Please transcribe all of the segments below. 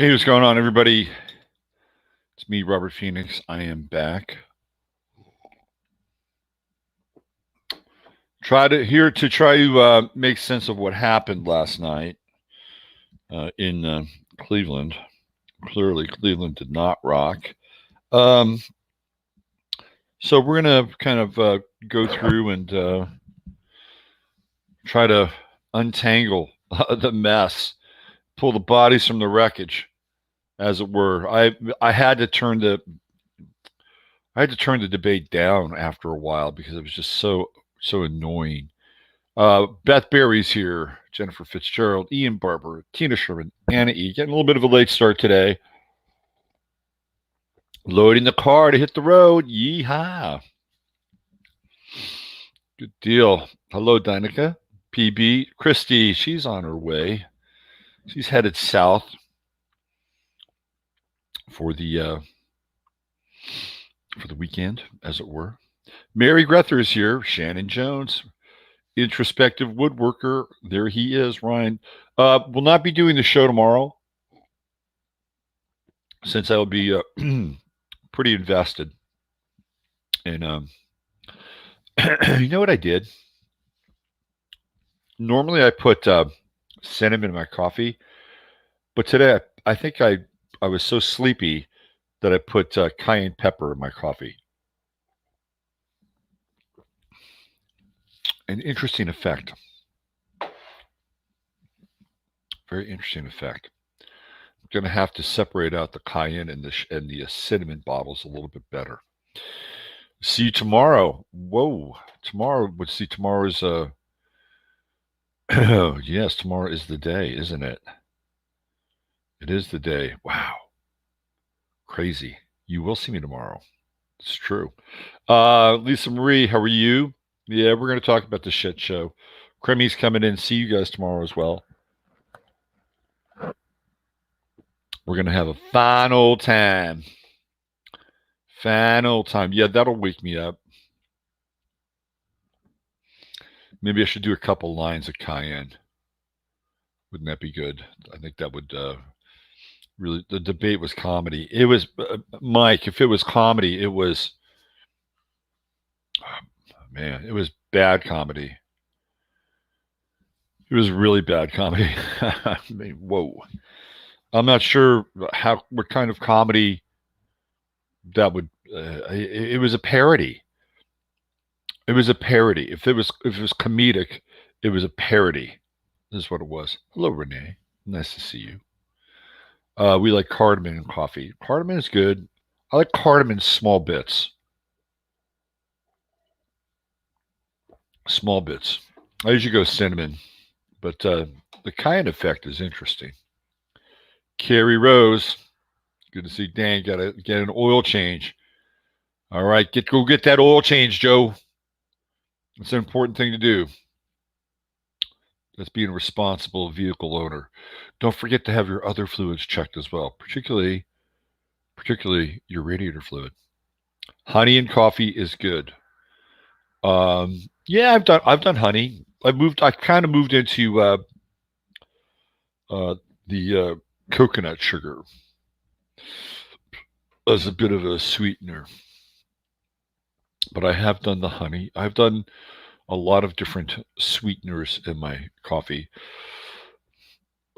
Hey, what's going on, everybody? It's me, Robert Phoenix. I am back. Try to make sense of what happened last night in Cleveland. Clearly, Cleveland did not rock. Um, so we're gonna kind of go through and try to untangle the mess, pull the bodies from the wreckage, as it were. I had to turn the debate down after a while because it was just so annoying. Beth Berry's here, Jennifer Fitzgerald, Ian Barber, Tina Sherman, Anna E. Getting a little bit of a late start today. Loading the car to hit the road. Yeehaw. Good deal. Hello, Dynica. PB. Christy, she's on her way. She's headed south for the weekend, as it were. Mary Grether is here. Shannon Jones, introspective woodworker. There he is, Ryan. Will not be doing the show tomorrow since I will be pretty invested. And you know what I did? Normally I put cinnamon in my coffee, but today I think I was so sleepy that I put cayenne pepper in my coffee. An interesting effect. Very interesting effect. I'm going to have to separate out the cayenne and the cinnamon bottles a little bit better. See you tomorrow. Whoa. Tomorrow's yes, tomorrow is the day, isn't it? It is the day. Wow. Crazy. You will see me tomorrow. It's true. Lisa Marie, how are you? Yeah, we're going to talk about the shit show. Creamy's coming in. See you guys tomorrow as well. We're going to have a fine old time. Fine old time. Yeah, that'll wake me up. Maybe I should do a couple lines of cayenne. Wouldn't that be good? I think that would really. The debate was comedy. It was Mike. If it was comedy, it was man. It was bad comedy. It was really bad comedy. I mean, whoa. I'm not sure what kind of comedy that would. It was a parody. It was a parody. If it was comedic, it was a parody. This is what it was. Hello, Renee. Nice to see you. We like cardamom in coffee. Cardamom is good. I like cardamom in small bits. Small bits. I usually go cinnamon, but the cayenne effect is interesting. Carrie Rose, good to see Dan. Got to get an oil change. All right, go get that oil change, Joe. It's an important thing to do. That's being a responsible vehicle owner. Don't forget to have your other fluids checked as well, particularly your radiator fluid. Honey and coffee is good. Yeah, I've done honey. I kind of moved into the coconut sugar as a bit of a sweetener. But I have done the honey. I've done a lot of different sweeteners in my coffee.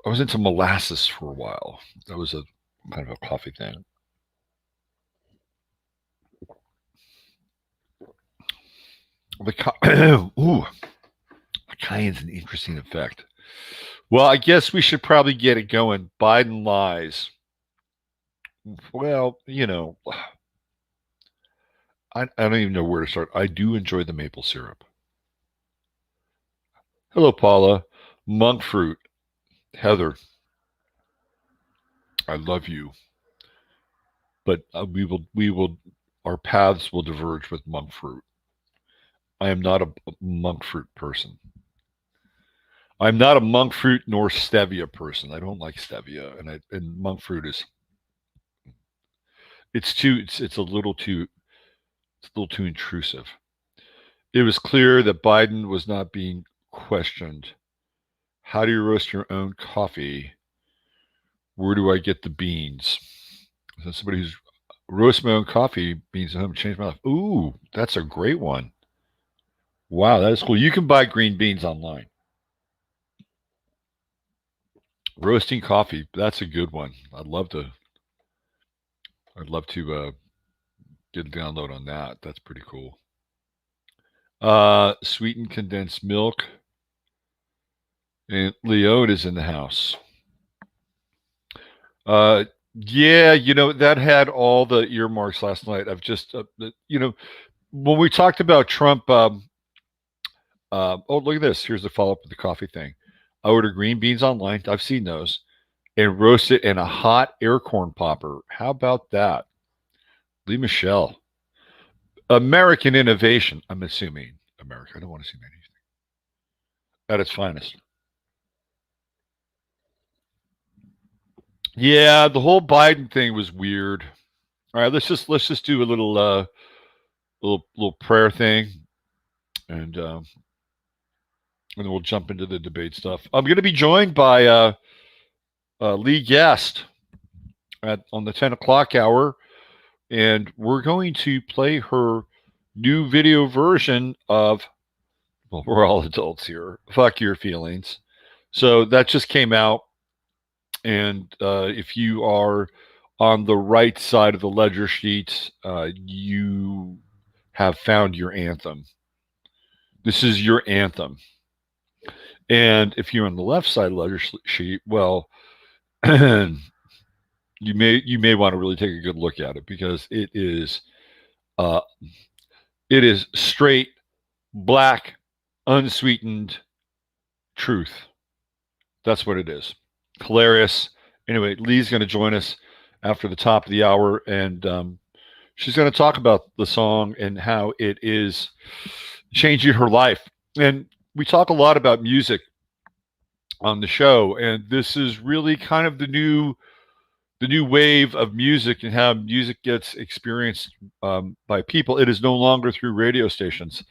I was into molasses for a while. That was a kind of a coffee thing. Ooh, the cayenne's an interesting effect. Well, I guess we should probably get it going. Biden lies. Well, I don't even know where to start. I do enjoy the maple syrup. Hello, Paula. Monk fruit. Heather. I love you. But our paths will diverge with monk fruit. I am not a monk fruit person. I'm not a monk fruit nor stevia person. I don't like stevia, and monk fruit is it's a little too intrusive. It was clear that Biden was not being questioned. How do you roast your own coffee? Where do I get the beans? So somebody who's roast my own coffee beans at home changed my life. Ooh, that's a great one. Wow, that is cool. You can buy green beans online. Roasting coffee, that's a good one. I'd love to get a download on that. That's pretty cool. Sweetened condensed milk. And Leone is in the house. Yeah, that had all the earmarks last night. I've just, when we talked about Trump, oh, look at this. Here's the follow up with the coffee thing. I ordered green beans online. I've seen those and roast it in a hot air corn popper. How about that? Lee Michelle. American innovation. I'm assuming America. I don't want to assume anything. At its finest. Yeah, the whole Biden thing was weird. All right, let's just do a little prayer thing, and then we'll jump into the debate stuff. I'm going to be joined by Leigh Guest on the 10 o'clock hour, and we're going to play her new video version of, well, we're all adults here, Fuck Your Feelings. So that just came out, and if you are on the right side of the ledger sheet, you have found your anthem. This is your anthem. And if you're on the left side of the ledger sheet, well, you may want to really take a good look at it, because it is straight, black, unsweetened truth. That's what it is. Hilarious. Anyway, Leigh's going to join us after the top of the hour, and she's going to talk about the song and how it is changing her life. And we talk a lot about music on the show, and this is really kind of the new wave of music and how music gets experienced by people. It is no longer through radio stations.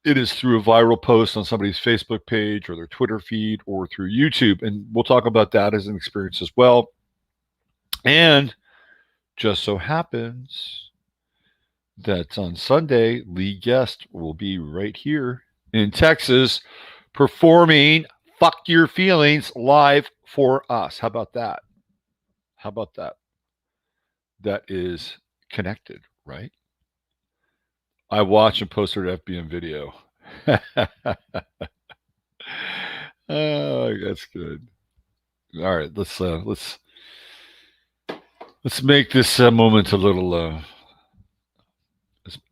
It is through a viral post on somebody's Facebook page or their Twitter feed or through YouTube. And we'll talk about that as an experience as well. And just so happens that on Sunday, Leigh Guest will be right here in Texas performing Fuck Your Feelings live for us. How about that? How about that? That is connected, right? I watch and post her FBM video. Oh, that's good. All right, let's make this moment a little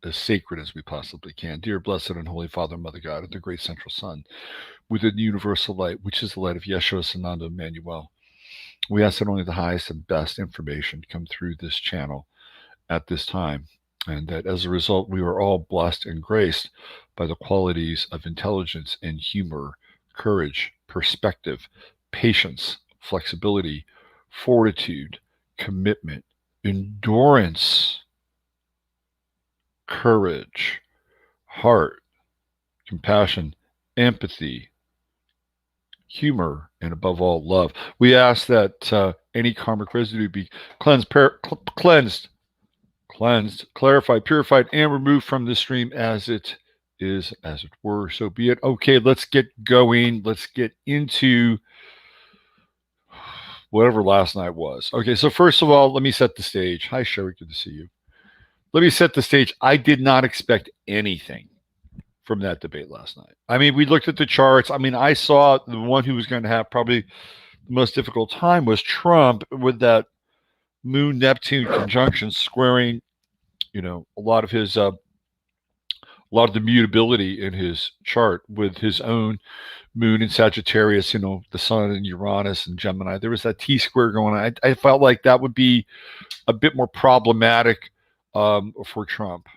as sacred as we possibly can. Dear blessed and holy Father, Mother God, and the great central Sun, within the universal light, which is the light of Yeshua, Sananda, Emmanuel, we ask that only the highest and best information come through this channel at this time, and that as a result, we are all blessed and graced by the qualities of intelligence and humor, courage, perspective, patience, flexibility, fortitude, commitment, endurance, courage, heart, compassion, empathy, humor, and above all, love. We ask that any karmic residue be cleansed, clarified, purified, and removed from the stream as it is, as it were. So be it. Okay, let's get going. Let's get into whatever last night was. Okay, so first of all, let me set the stage. Hi, Sherry. Good to see you. Let me set the stage. I did not expect anything from that debate last night. I mean, we looked at the charts. I mean, I saw the one who was going to have probably the most difficult time was Trump, with that Moon Neptune conjunction squaring, a lot of the mutability in his chart with his own moon in Sagittarius, the sun in Uranus and Gemini. There was that T-square going on. I felt like that would be a bit more problematic for Trump.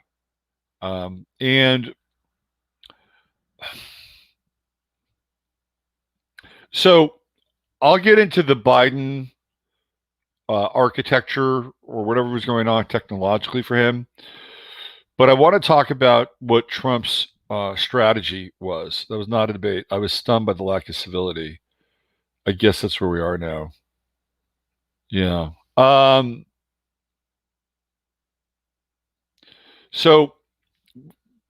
And so I'll get into the Biden architecture or whatever was going on technologically for him. But I want to talk about what Trump's strategy was. That was not a debate. I was stunned by the lack of civility. I guess that's where we are now. Yeah. So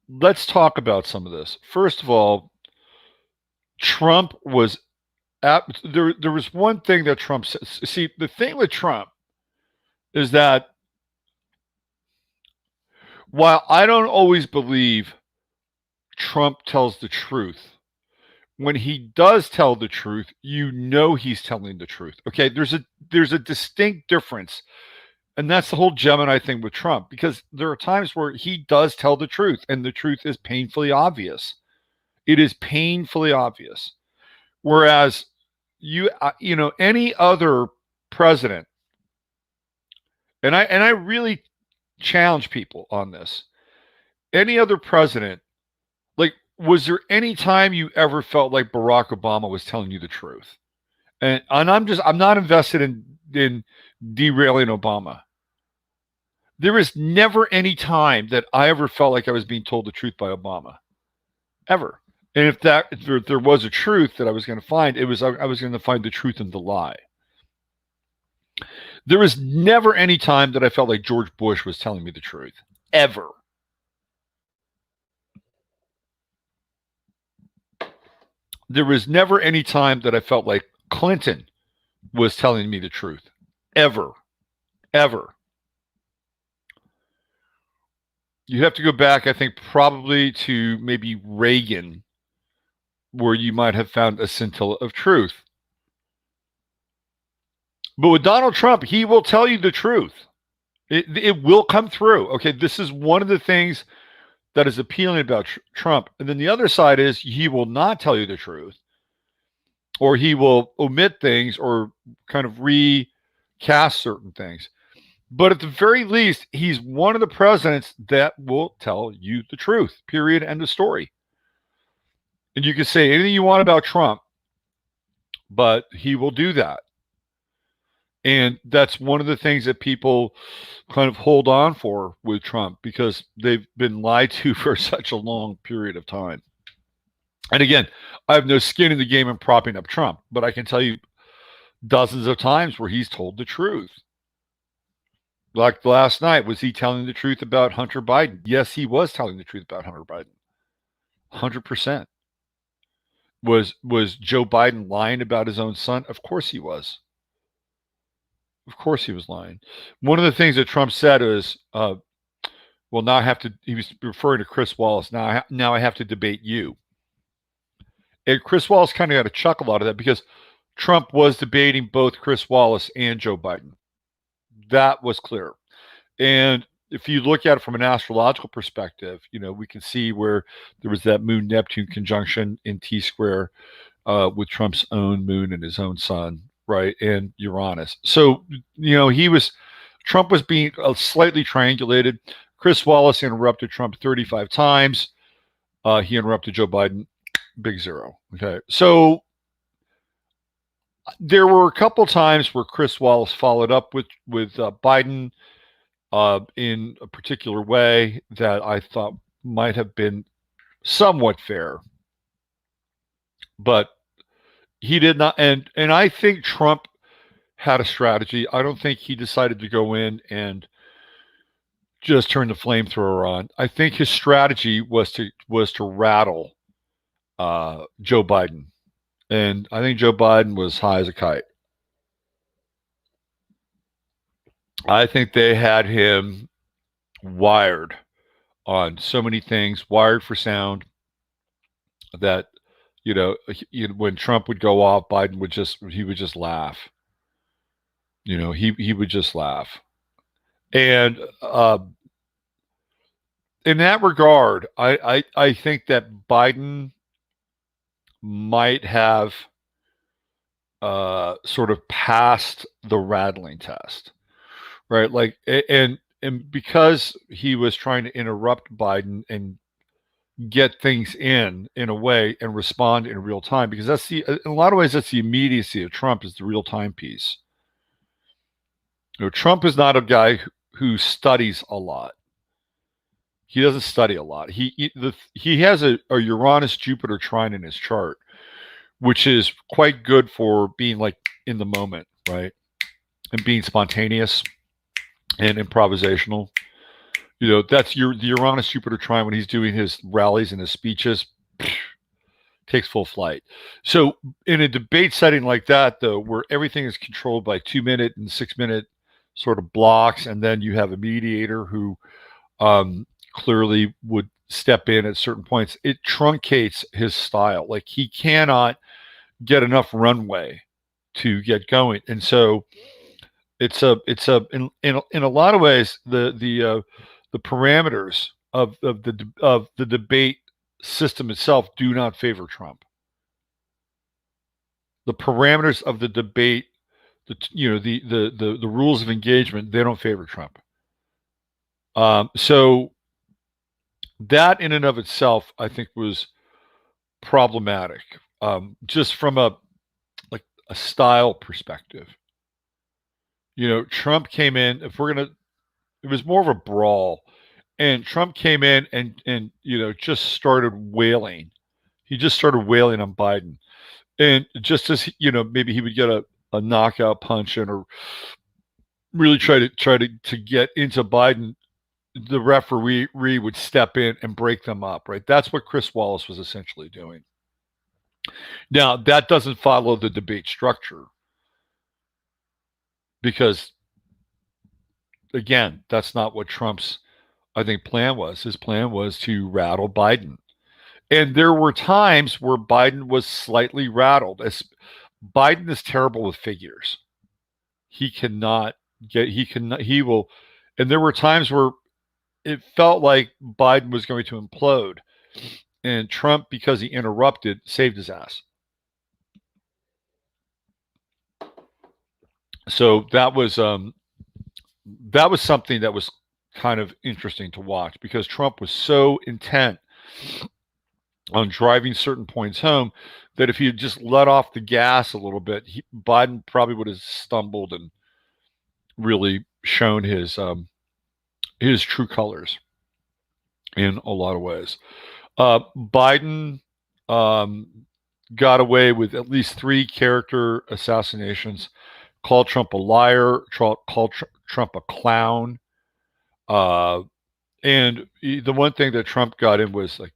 let's talk about some of this. First of all, Trump was there was one thing that Trump says. See, the thing with Trump is that while I don't always believe Trump tells the truth, when he does tell the truth, you know he's telling the truth. Okay, there's a distinct difference. And that's the whole Gemini thing with Trump, because there are times where he does tell the truth, and the truth is painfully obvious. It is painfully obvious. Whereas any other president, and I really challenge people on this. Any other president, like, was there any time you ever felt like Barack Obama was telling you the truth? And I'm not invested in derailing Obama. There is never any time that I ever felt like I was being told the truth by Obama, ever. And if there was a truth that I was going to find, it was I was going to find the truth in the lie. There was never any time that I felt like George Bush was telling me the truth, ever. There was never any time that I felt like Clinton was telling me the truth, ever, ever. You have to go back, I think, probably to maybe Reagan, where you might have found a scintilla of truth. But with Donald Trump, he will tell you the truth. It will come through. Okay, this is one of the things that is appealing about Trump. And then the other side is he will not tell you the truth, or he will omit things or kind of recast certain things. But at the very least, he's one of the presidents that will tell you the truth, period, end of story. And you can say anything you want about Trump, but he will do that. And that's one of the things that people kind of hold on for with Trump, because they've been lied to for such a long period of time. And again, I have no skin in the game in propping up Trump, but I can tell you dozens of times where he's told the truth. Like last night, was he telling the truth about Hunter Biden? Yes, he was telling the truth about Hunter Biden. 100%. Was Joe Biden lying about his own son? Of course he was. Of course he was lying. One of the things that Trump said is, well, now I have to, he was referring to Chris Wallace. Now I have to debate you. And Chris Wallace kind of got a chuckle out of that, because Trump was debating both Chris Wallace and Joe Biden. That was clear. And if you look at it from an astrological perspective, we can see where there was that Moon Neptune conjunction in T square with Trump's own moon and his own sun, right, and Uranus. So, Trump was being slightly triangulated. Chris Wallace interrupted Trump 35 times. He interrupted Joe Biden, big zero. Okay, so there were a couple times where Chris Wallace followed up with Biden in a particular way that I thought might have been somewhat fair, but he did not. And I think Trump had a strategy. I don't think he decided to go in and just turn the flamethrower on. I think his strategy was to rattle Joe Biden. And I think Joe Biden was high as a kite. I think they had him wired on so many things, wired for sound, that when Trump would go off, Biden would just laugh. He would just laugh. And in that regard, I think that Biden might have sort of passed the rattling test, right? Like, and because he was trying to interrupt Biden and get things in a way and respond in real time, because in a lot of ways, that's the immediacy of Trump, is the real time piece. Trump is not a guy who studies a lot. He doesn't study a lot. He has a Uranus Jupiter trine in his chart, which is quite good for being like in the moment, right? and being spontaneous and improvisational. That's your the Uranus Jupiter trine when he's doing his rallies and his speeches. Takes full flight. So in a debate setting like that, though, where everything is controlled by 2 minute and 6 minute sort of blocks, and then you have a mediator who clearly would step in at certain points, it truncates his style. Like he cannot get enough runway to get going, and so in a lot of ways the parameters of the debate system itself do not favor Trump. The parameters of the debate, the rules of engagement, they don't favor Trump. So that in and of itself, I think, was problematic, just from a style perspective. Trump came in. If we're gonna, it was more of a brawl, and Trump came in and just started wailing. He just started wailing on Biden, and just as maybe he would get a knockout punch in, or really try to get into Biden, the referee would step in and break them up. Right, that's what Chris Wallace was essentially doing. Now that doesn't follow the debate structure, because again, that's not what Trump's, I think, plan was. His plan was to rattle Biden. And there were times where Biden was slightly rattled. As Biden is terrible with figures. He cannot he will, and there were times where it felt like Biden was going to implode. And Trump, because he interrupted, saved his ass. So that was something that was kind of interesting to watch, because Trump was so intent on driving certain points home that if he had just let off the gas a little bit, Biden probably would have stumbled and really shown his true colors in a lot of ways. Biden um, got away with at least 3 character assassinations. Called Trump a liar. Called Trump a clown. Uh, and the one thing that Trump got in was like,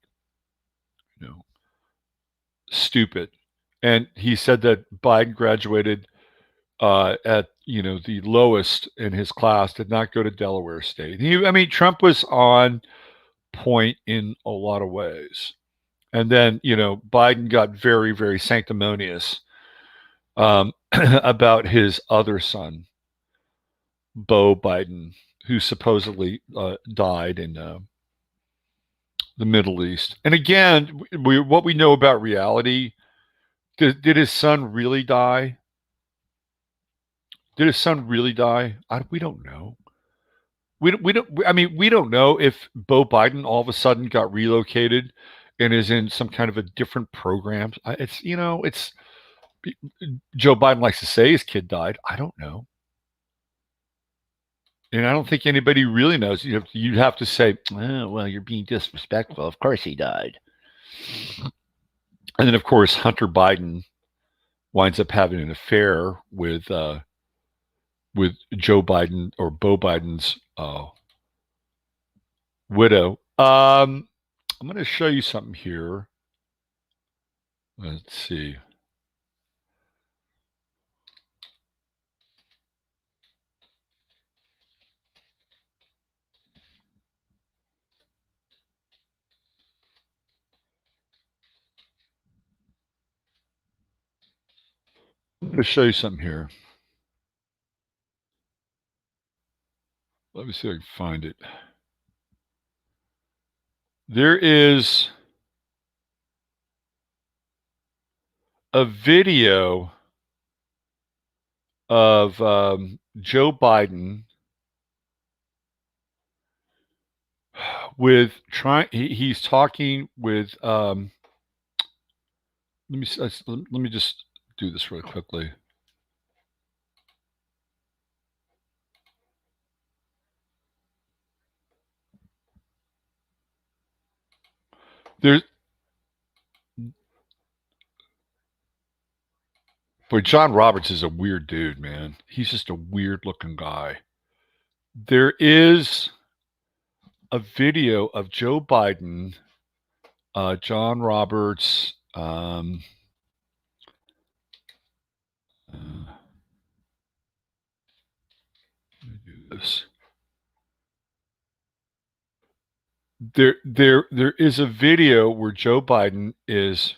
you know, stupid. And he said that Biden graduated at the lowest in his class, did not go to Delaware State. I mean, Trump was on point in a lot of ways. And then Biden got very, very sanctimonious about his other son, Beau Biden, who supposedly died in the Middle East. And again, what we know about reality, did his son really die? Did his son really die? We don't know. We don't. I mean, we don't know if Beau Biden all of a sudden got relocated and is in some kind of a different program. It's Joe Biden likes to say his kid died. I don't know, and I don't think anybody really knows. You'd have to say, oh, well, you're being disrespectful. Of course he died. And then, of course, Hunter Biden winds up having an affair with Joe Biden, or Beau Biden's widow. I'm going to show you something here. Let's see. I'm going to show you something here. Let me see if I can find it. There is a video of Joe Biden with he's talking with let me just do this really quickly. There's Boy, John Roberts is a weird dude, man. He's just a weird looking guy. There is a video of Joe Biden, John Roberts. Let me do this. There is a video where Joe Biden is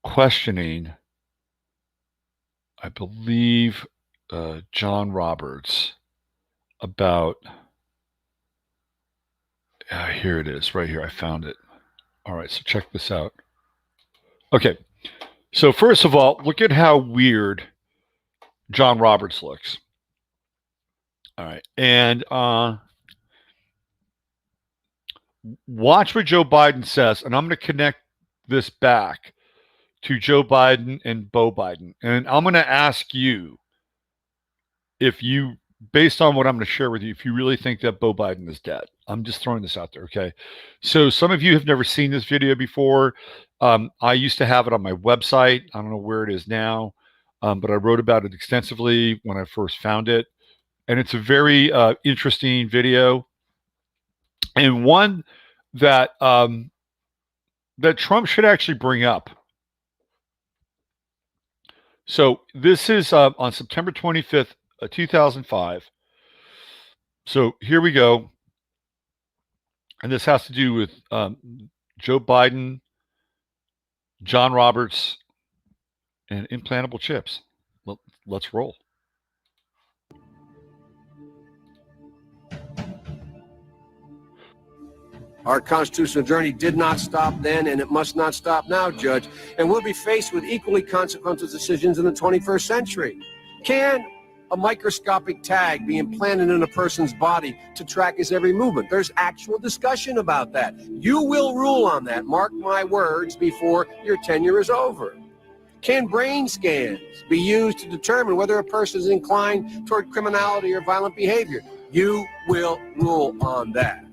questioning, I believe, John Roberts about. Here it is, right here. I found it. All right, so check this out. Okay, so first of all, look at how weird John Roberts looks. All right, and watch what Joe Biden says, and I'm going to connect this back to Joe Biden and Beau Biden, and I'm going to ask you if you, based on what I'm going to share with you, if you really think that Beau Biden is dead. I'm just throwing this out there, okay? So some of you have never seen this video before. I used to have it on my website. I don't know where it is now, but I wrote about it extensively when I first found it. And it's a very interesting video, and one that that Trump should actually bring up. So this is on September 25th, 2005. So here we go. And this has to do with Joe Biden, John Roberts, and implantable chips. Let's roll. Our constitutional journey did not stop then, and it must not stop now, Judge. And we'll be faced with equally consequential decisions in the 21st century. Can a microscopic tag be implanted in a person's body to track his every movement? There's actual discussion about that. You will rule on that, mark my words, before your tenure is over. Can brain scans be used to determine whether a person is inclined toward criminality or violent behavior? You will rule on that.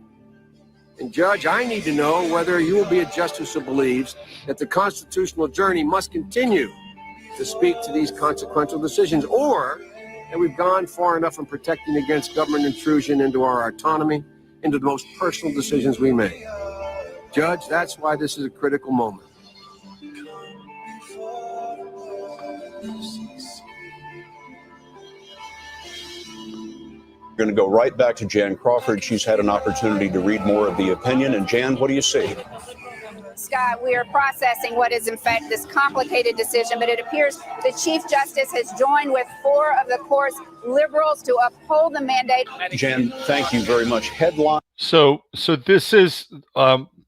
And Judge, I need to know whether you will be a justice who believes that the constitutional journey must continue to speak to these consequential decisions, or that we've gone far enough in protecting against government intrusion into our autonomy, into the most personal decisions we make. Judge, that's why this is a critical moment. We're going to go right back to Jan Crawford. She's had an opportunity to read more of the opinion. And Jan, what do you see? Scott, we are processing what is in fact this complicated decision, but it appears the Chief Justice has joined with 4 of the court's liberals to uphold the mandate. Jan, thank you very much. Headline. So this is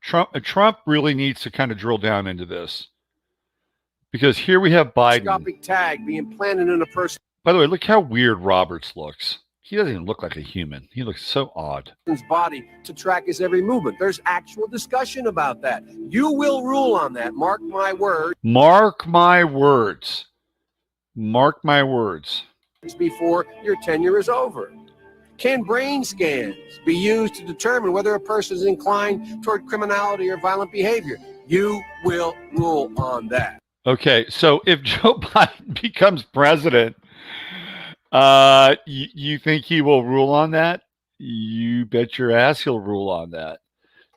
Trump. Trump really needs to kind of drill down into this, because here we have Biden. Microscopic tag be implanted in a person. By the way, look how weird Roberts looks. He doesn't even look like a human. He looks so odd. His body to track his every movement. There's actual discussion about that. You will rule on that. Mark my words. Mark my words. Mark my words. Before your tenure is over. Can brain scans be used to determine whether a person is inclined toward criminality or violent behavior? You will rule on that. Okay, so if Joe Biden becomes president, you think he will rule on that? You bet your ass he'll rule on that.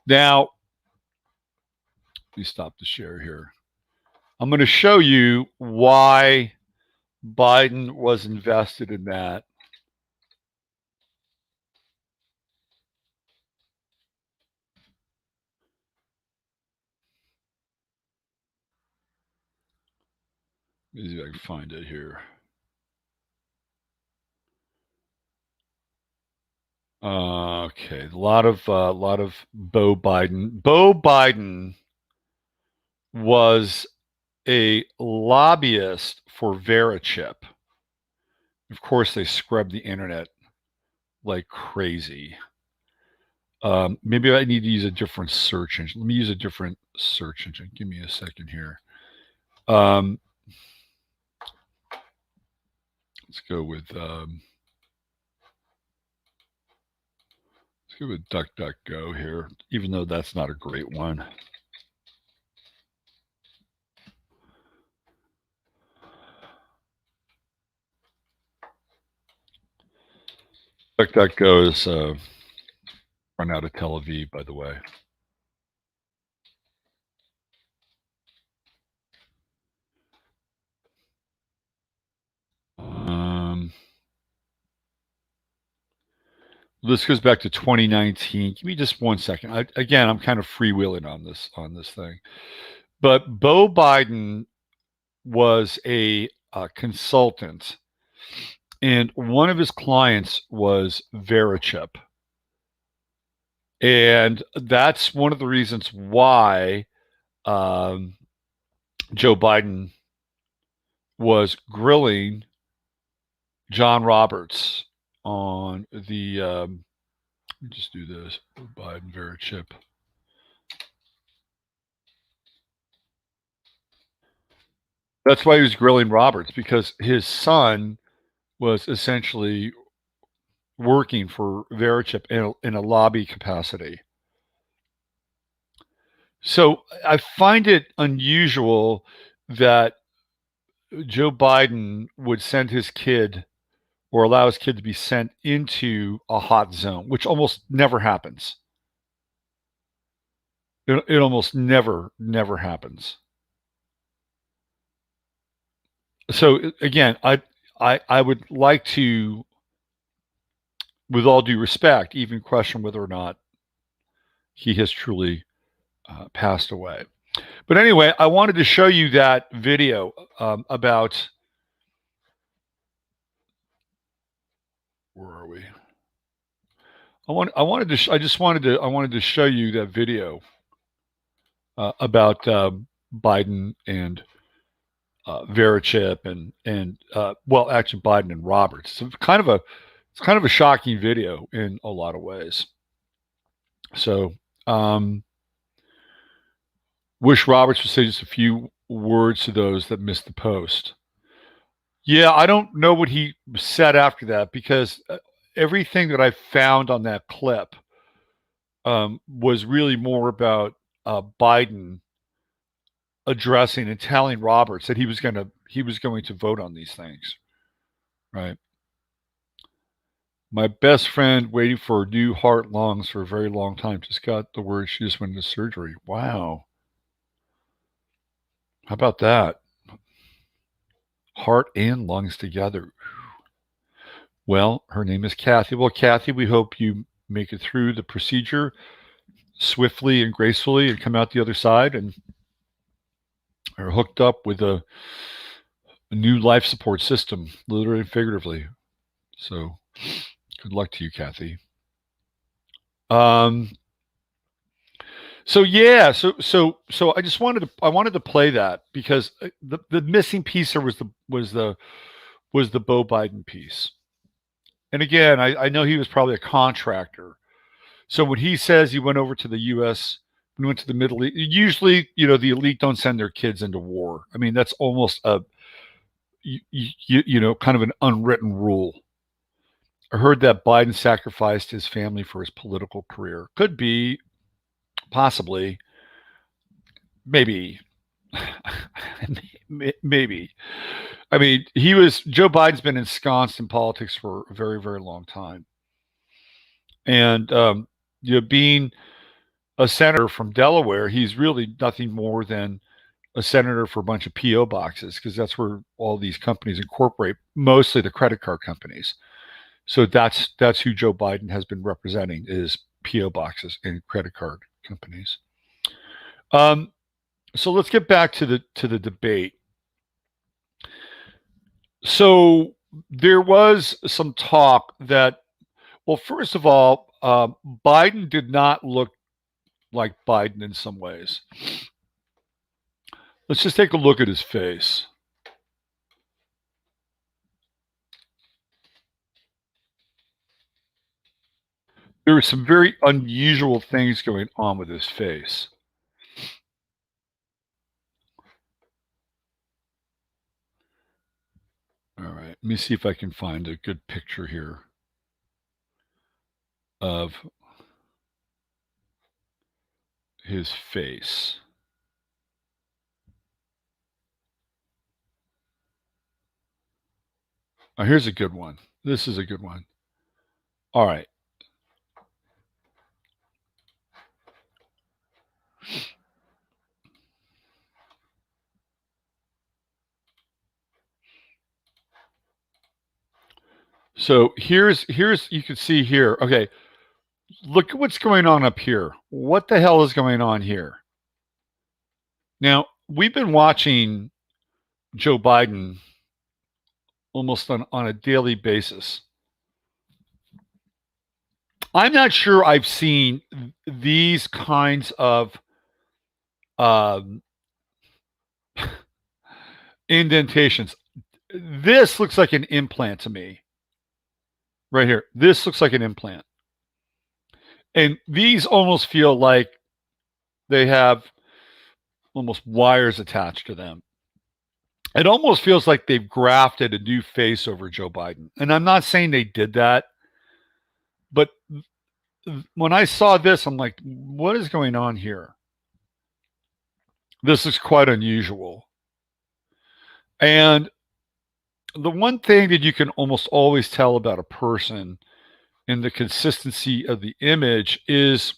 Now, let me stop the share here. I'm going to show you why Biden was invested in that. Let me see if I can find it here. Okay, a lot of Beau Biden. Beau Biden was a lobbyist for Verichip. Of course, they scrubbed the internet like crazy. Maybe I need to use a different search engine. Let me use a different search engine. Give me a second here. Let's go with DuckDuckGo here, even though that's not a great one. DuckDuckGo is run out of Tel Aviv, by the way. This goes back to 2019. Give me just 1 second. Again, I'm kind of freewheeling on this thing. But Beau Biden was a consultant, and one of his clients was Verichip. And that's one of the reasons why Joe Biden was grilling John Roberts on the let me just do this. Biden Verichip. That's why he was grilling Roberts, because his son was essentially working for Verichip in a lobby capacity. So I find it unusual that Joe Biden would send his kid or allow his kid to be sent into a hot zone, which almost never happens. It almost never happens. So again, I would like to, with all due respect, even question whether or not he has truly passed away. But anyway, I wanted to show you that video about, where are we? I wanted to show you that video about Biden and Verichip and well, actually Biden and Roberts. It's kind of a shocking video in a lot of ways. So wish Roberts would say just a few words to those that missed the post. Yeah, I don't know what he said after that, because everything that I found on that clip was really more about Biden addressing and telling Roberts that he was going to vote on these things, right? My best friend waiting for new heart lungs for a very long time just got the word she just went into surgery. Wow. How about that? Heart and lungs together. Well, her name is Kathy. Well, Kathy, we hope you make it through the procedure swiftly and gracefully and come out the other side and are hooked up with a new life support system, literally and figuratively. So good luck to you, Kathy. So yeah, so I just wanted to play that, because the missing piece there was the Beau Biden piece. And again, I know he was probably a contractor. So when he says he went over to the U.S. and went to the Middle East, usually, the elite don't send their kids into war. I mean, that's almost kind of an unwritten rule. I heard that Biden sacrificed his family for his political career. Could be, possibly, maybe, maybe. I mean, Joe Biden's been ensconced in politics for a very, very long time. And, being a senator from Delaware, he's really nothing more than a senator for a bunch of PO boxes, because that's where all these companies incorporate, mostly the credit card companies. So that's who Joe Biden has been representing, is PO boxes and credit card companies. So let's get back to the debate. So there was some talk that, well, first of all, Biden did not look like Biden in some ways. Let's just take a look at his face. There were some very unusual things going on with his face. All right, let me see if I can find a good picture here of his face. Oh, here's a good one. This is a good one. All right. So here's you can see here. Okay, look at what's going on up here. What the hell is going on here? Now, we've been watching Joe Biden almost on a daily basis. I'm not sure I've seen these kinds of um, indentations. This looks like an implant to me. Right here. This looks like an implant. And these almost feel like they have almost wires attached to them. It almost feels like they've grafted a new face over Joe Biden. And I'm not saying they did that, but when I saw this, I'm like, what is going on here? This is quite unusual. And the one thing that you can almost always tell about a person in the consistency of the image is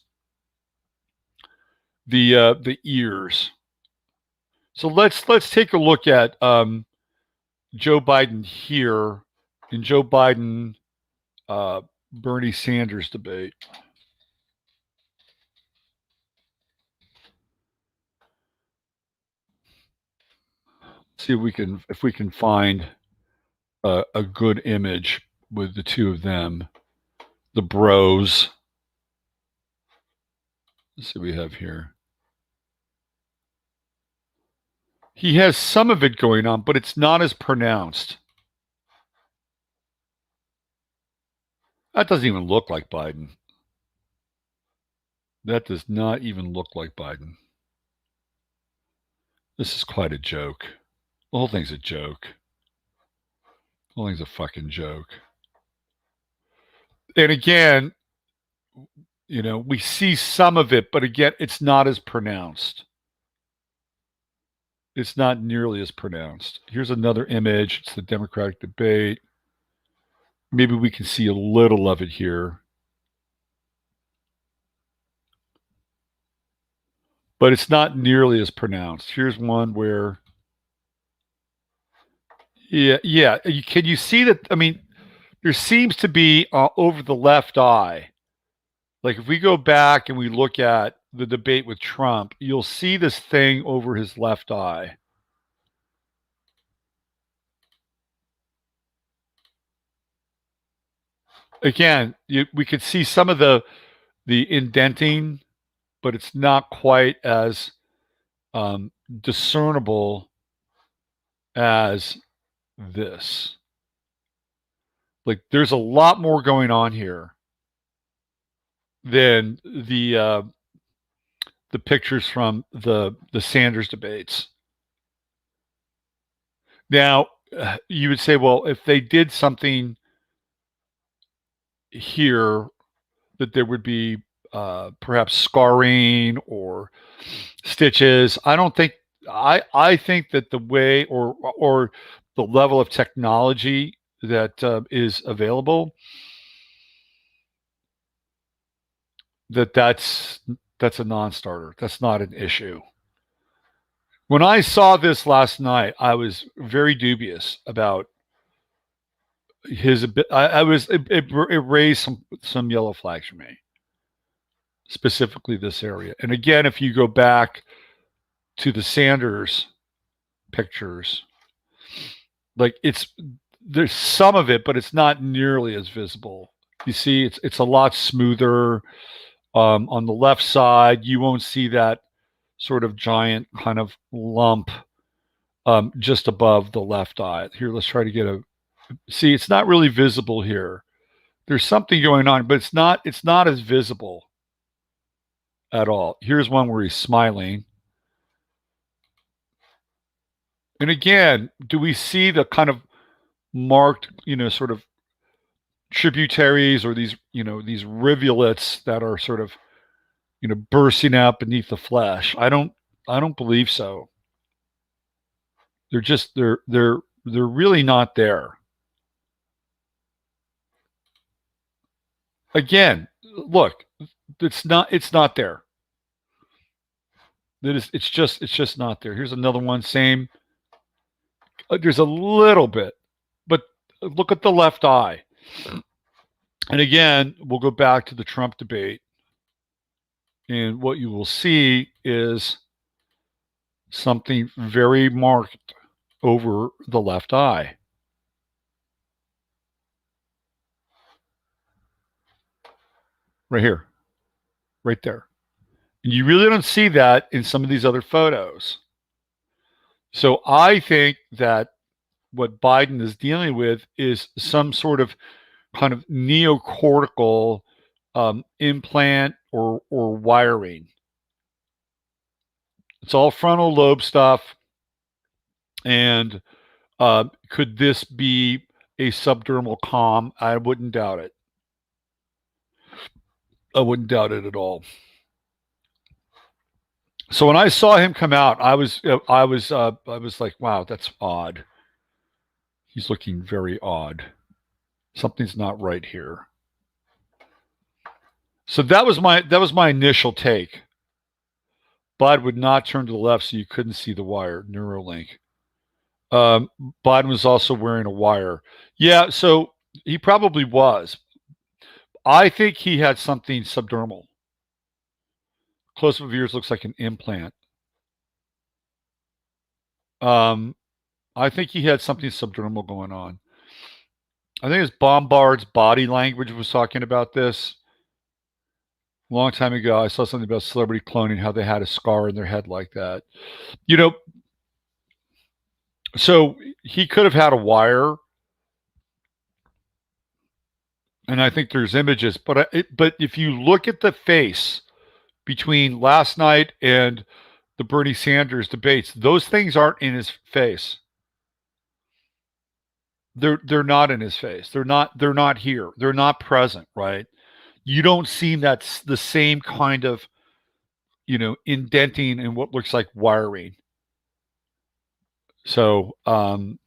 the ears. So let's take a look at Joe Biden here in Joe Biden Bernie Sanders debate. See if we can find a good image with the two of them, the bros. Let's see what we have here. He has some of it going on, but it's not as pronounced. That doesn't even look like Biden. That does not even look like Biden. This is quite a joke. The whole thing's a joke. The whole thing's a fucking joke. And again, you know, we see some of it, but again, it's not as pronounced. It's not nearly as pronounced. Here's another image. It's the Democratic debate. Maybe we can see a little of it here. But it's not nearly as pronounced. Here's one where, yeah. Can you see that? I mean, there seems to be over the left eye. Like if we go back and we look at the debate with Trump, you'll see this thing over his left eye. Again, we could see some of the indenting, but it's not quite as discernible as this. Like there's a lot more going on here than the pictures from the Sanders debates. Now, you would say, well, if they did something here, that there would be perhaps scarring or stitches. I don't think. I think that the way or the level of technology that is available, that's a non-starter. That's not an issue. When I saw this last night, I was very dubious about his. I was it raised some yellow flags for me, specifically this area. And again, if you go back to the Sanders pictures, like there's some of it, but it's not nearly as visible. You see, it's a lot smoother. On the left side, you won't see that sort of giant kind of lump just above the left eye. Here, let's try to get a see. It's not really visible here. There's something going on, but it's not as visible at all. Here's one where he's smiling. And again, do we see the kind of marked, sort of tributaries or these rivulets that are sort of, bursting out beneath the flesh? I don't believe so. They're just they're really not there. again, look, it's not there. It's just not there. Here's another one, same. There's a little bit, but look at the left eye. And again, we'll go back to the Trump debate. And what you will see is something very marked over the left eye. Right here. Right there. And you really don't see that in some of these other photos. So I think that what Biden is dealing with is some sort of kind of neocortical implant or wiring. It's all frontal lobe stuff. And could this be a subdermal comm? I wouldn't doubt it. I wouldn't doubt it at all. So when I saw him come out, I was like, wow, that's odd. He's looking very odd. Something's not right here. So that was my initial take. Biden would not turn to the left so you couldn't see the wire, Neuralink. Biden was also wearing a wire. Yeah, so he probably was. I think he had something subdermal. Close-up views looks like an implant. I think he had something subdermal going on. I think it's Bombard's body language was talking about this. A long time ago, I saw something about celebrity cloning, how they had a scar in their head like that. You know, so he could have had a wire. And I think there's images, but if you look at the face between last night and the Bernie Sanders debates, those things aren't in his face. They're not in his face. They're not here. They're not present, right? You don't see that's the same kind of, indenting and what looks like wiring. So I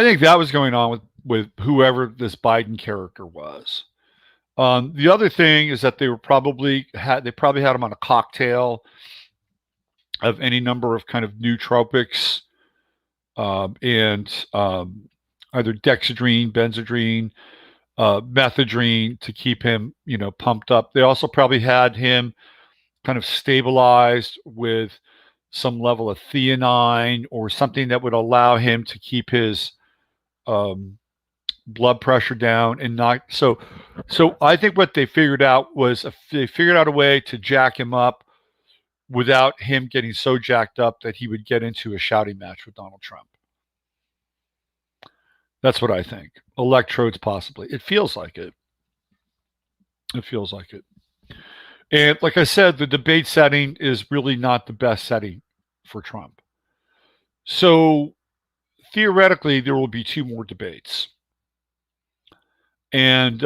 think that was going on with whoever this Biden character was. The other thing is that they probably had him on a cocktail of any number of kind of nootropics and either dexedrine, benzedrine, methadone to keep him, pumped up. They also probably had him kind of stabilized with some level of theanine or something that would allow him to keep his blood pressure down and not so I think what they figured out was they figured out a way to jack him up without him getting so jacked up that he would get into a shouting match with Donald Trump. That's what I think. Electrodes possibly. It feels like it. It feels like it. And like I said, the debate setting is really not the best setting for Trump. So theoretically, there will be 2 more debates. And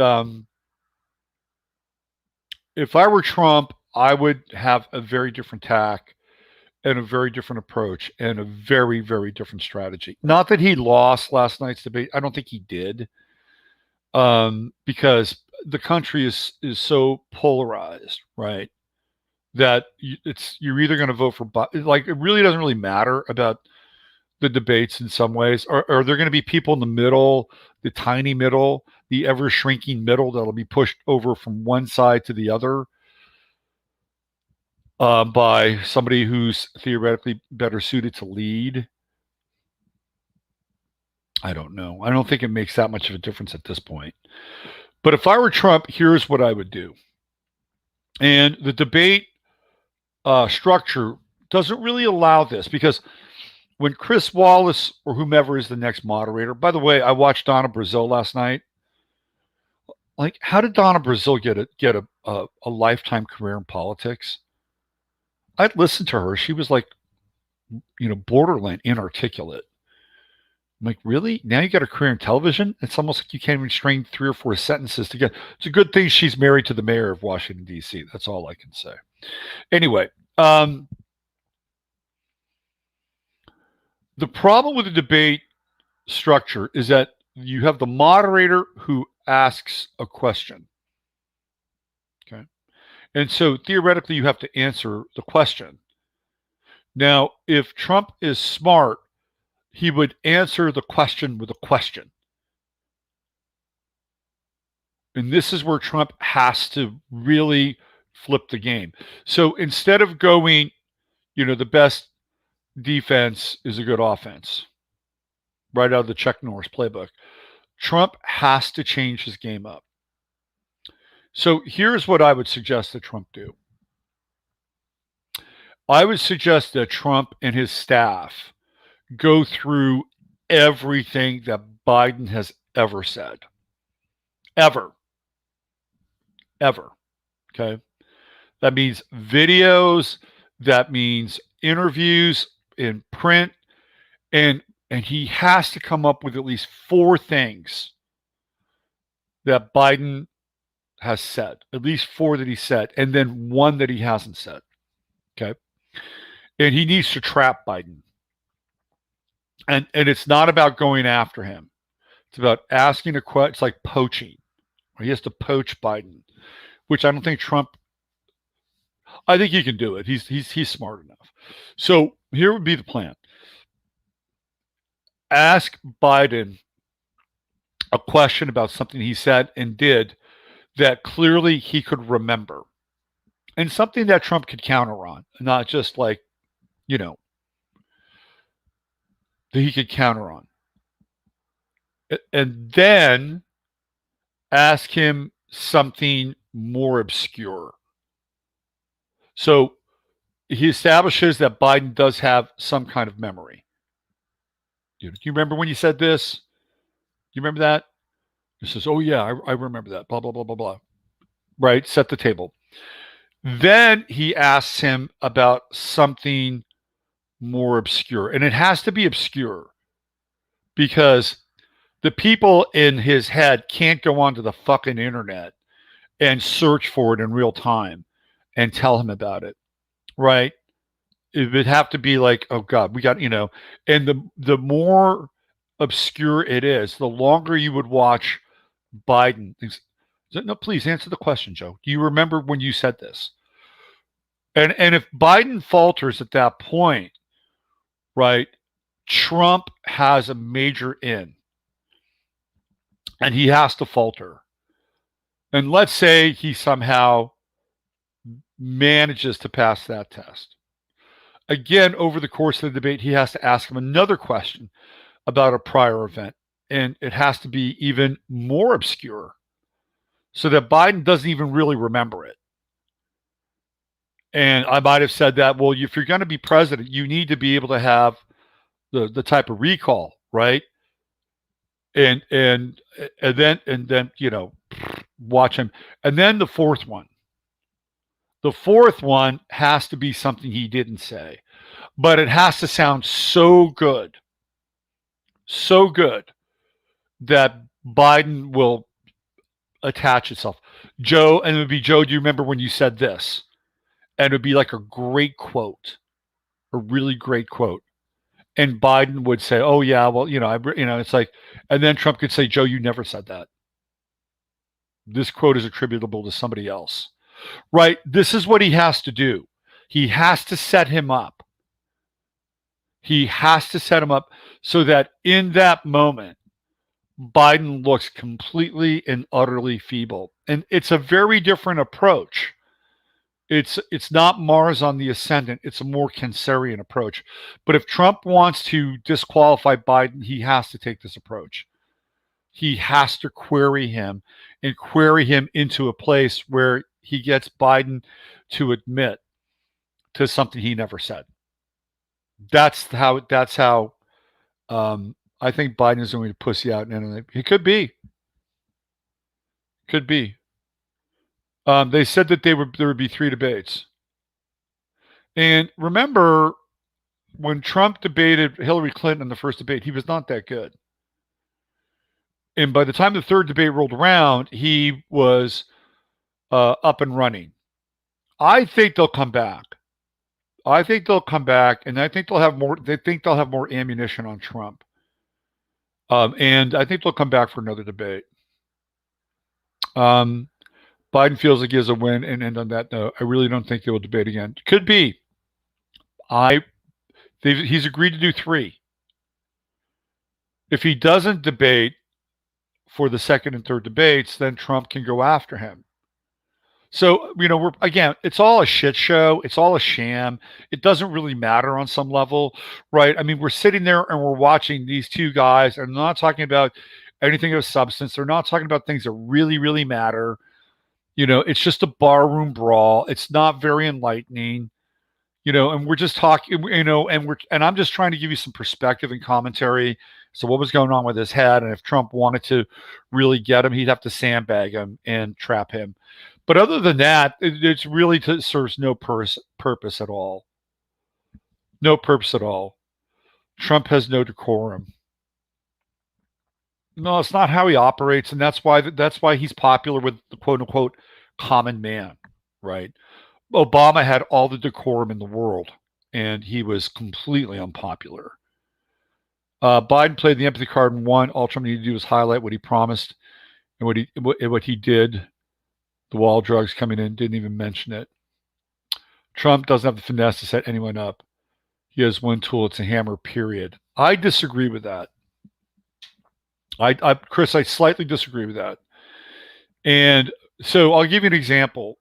if I were Trump, I would have a very different tack and a very different approach and a very, very different strategy. Not that he lost last night's debate. I don't think he did. Because the country is so polarized, right? That you're either going to vote for, like, it really doesn't really matter about the debates in some ways. Are there going to be people in the middle, the tiny middle, the ever shrinking middle that'll be pushed over from one side to the other by somebody who's theoretically better suited to lead? I don't know. I don't think it makes that much of a difference at this point. But if I were Trump, here's what I would do. And the debate structure doesn't really allow this because when Chris Wallace or whomever is the next moderator, by the way, I watched Donna Brazile last night. Like, how did Donna Brazile get a lifetime career in politics? I'd listen to her. She was like, borderline inarticulate. I'm like, really? Now you got a career in television? It's almost like you can't even string 3 or 4 sentences together. It's a good thing she's married to the mayor of Washington, D.C. That's all I can say. Anyway, the problem with the debate structure is that you have the moderator who asks a question. Okay. And so theoretically, you have to answer the question. Now, if Trump is smart, he would answer the question with a question. And this is where Trump has to really flip the game. So instead of going, the best defense is a good offense, right out of the Chuck Norris playbook, Trump has to change his game up. So here's what I would suggest that Trump do. I would suggest that Trump and his staff go through everything that Biden has ever said. Ever. Okay. That means videos, that means interviews in print, and he has to come up with at least 4 things that Biden has said, at least 4 that he said, and then 1 that he hasn't said. Okay. And he needs to trap Biden. And it's not about going after him. It's about asking a question. It's like poaching. He has to poach Biden, which I don't think Trump. I think he can do it. He's smart enough. So here would be the plan. Ask Biden a question about something he said and did that clearly he could remember, and something that Trump could counter on, not just like, that he could counter on. And then ask him something more obscure. So he establishes that Biden does have some kind of memory. Do you remember when you said this? You remember that? He says, oh, yeah, I remember that. Blah, blah, blah, blah, blah. Right? Set the table. Then he asks him about something more obscure. And it has to be obscure because the people in his head can't go onto the fucking internet and search for it in real time and tell him about it. Right? It would have to be like, oh God, we got, and the more obscure it is, the longer you would watch Biden. No, please answer the question, Joe. Do you remember when you said this? And if Biden falters at that point, right, Trump has a major in. And he has to falter. And let's say he somehow manages to pass that test. Again, over the course of the debate, he has to ask him another question about a prior event. And it has to be even more obscure so that Biden doesn't even really remember it. And I might have said that, well, if you're going to be president, you need to be able to have the type of recall, right? And then watch him. And then the fourth one. The fourth one has to be something he didn't say, but it has to sound so good that Biden will attach itself. Joe, and it would be, Joe, do you remember when you said this? And it would be like a great quote, a really great quote. And Biden would say, oh yeah, well, it's like, and then Trump could say, Joe, you never said that. This quote is attributable to somebody else. Right? This is what he has to do. He has to set him up. He has to set him up so that in that moment, Biden looks completely and utterly feeble. And it's a very different approach. It's not Mars on the ascendant. It's a more Cancerian approach. But if Trump wants to disqualify Biden, he has to take this approach. He has to query him and query him into a place where he gets Biden to admit to something he never said. That's how I think Biden is going to pussy out. And he could be. They said that there would be 3 debates. And remember, when Trump debated Hillary Clinton in the first debate, he was not that good. And by the time the third debate rolled around, he was up and running. I think they'll come back. And I think they'll have more. They think they'll have more ammunition on Trump. And I think they'll come back for another debate. Biden feels like he has a win, and end on that note, I really don't think they will debate again. Could be. He's agreed to do 3. If he doesn't debate for the second and third debates, then Trump can go after him. So, it's all a shit show. It's all a sham. It doesn't really matter on some level, right? I mean, we're sitting there and we're watching these two guys, and they're not talking about anything of substance. They're not talking about things that really, really matter. It's just a barroom brawl. It's not very enlightening, and we're just talking, and I'm just trying to give you some perspective and commentary. So what was going on with his head, and if Trump wanted to really get him, he'd have to sandbag him and trap him. But other than that, it's really serves no purpose at all. No purpose at all. Trump has no decorum. No, it's not how he operates, and that's why he's popular with the quote unquote common man, right? Obama had all the decorum in the world, and he was completely unpopular. Biden played the empathy card and won. All Trump needed to do was highlight what he promised and what he did. The wall drugs coming in, didn't even mention it. Trump doesn't have the finesse to set anyone up. He has one tool, it's a hammer, period. I disagree with that. Chris, I slightly disagree with that. And so I'll give you an example.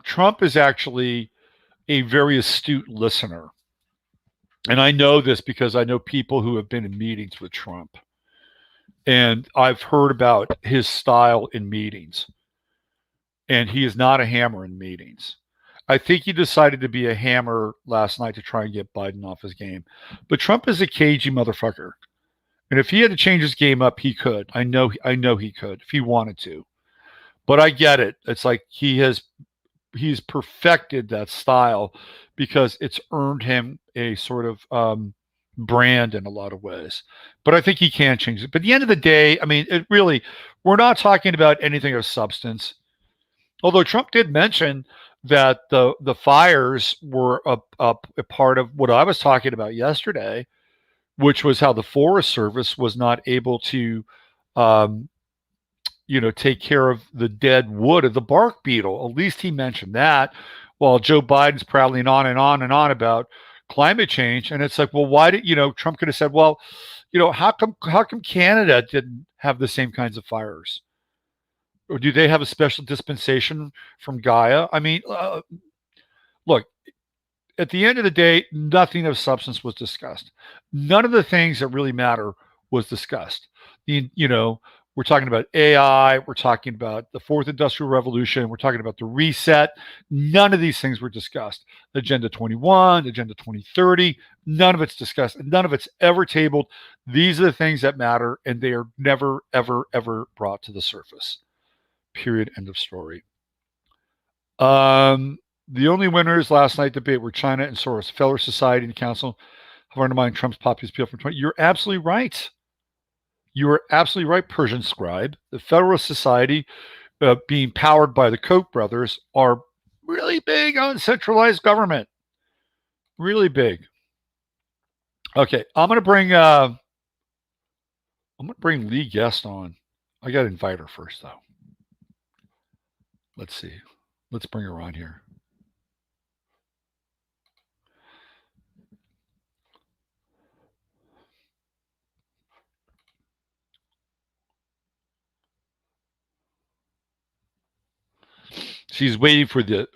Trump is actually a very astute listener. And I know this because I know people who have been in meetings with Trump. And I've heard about his style in meetings. And he is not a hammer in meetings. I think he decided to be a hammer last night to try and get Biden off his game. But Trump is a cagey motherfucker. And if he had to change his game up, he could. I know he could if he wanted to. But I get it. It's like he's perfected that style because it's earned him a sort of brand in a lot of ways. But I think he can change it. But at the end of the day, I mean, we're not talking about anything of substance. Although Trump did mention that the fires were a part of what I was talking about yesterday, which was how the Forest Service was not able to, take care of the dead wood of the bark beetle. At least he mentioned that, while Joe Biden's prattling on and on and on about climate change. And it's like, well, why did Trump could have said, well, how come Canada didn't have the same kinds of fires? Or do they have a special dispensation from Gaia? I mean, look, at the end of the day, nothing of substance was discussed. None of the things that really matter was discussed. We're talking about AI. We're talking about the fourth industrial revolution. We're talking about the reset. None of these things were discussed. Agenda 21, Agenda 2030, none of it's discussed. None of it's ever tabled. These are the things that matter, and they are never, ever, ever brought to the surface. Period. End of story. The only winners last night debate were China and Soros. Fellow Society and Council have undermined Trump's populist appeal from 20. You're absolutely right. You are absolutely right, Persian scribe. The Federalist Society, being powered by the Koch brothers, are really big on centralized government. Really big. Okay, I'm gonna bring Leigh Guest on. I gotta invite her first, though. Let's see. Let's bring her on here. She's waiting for the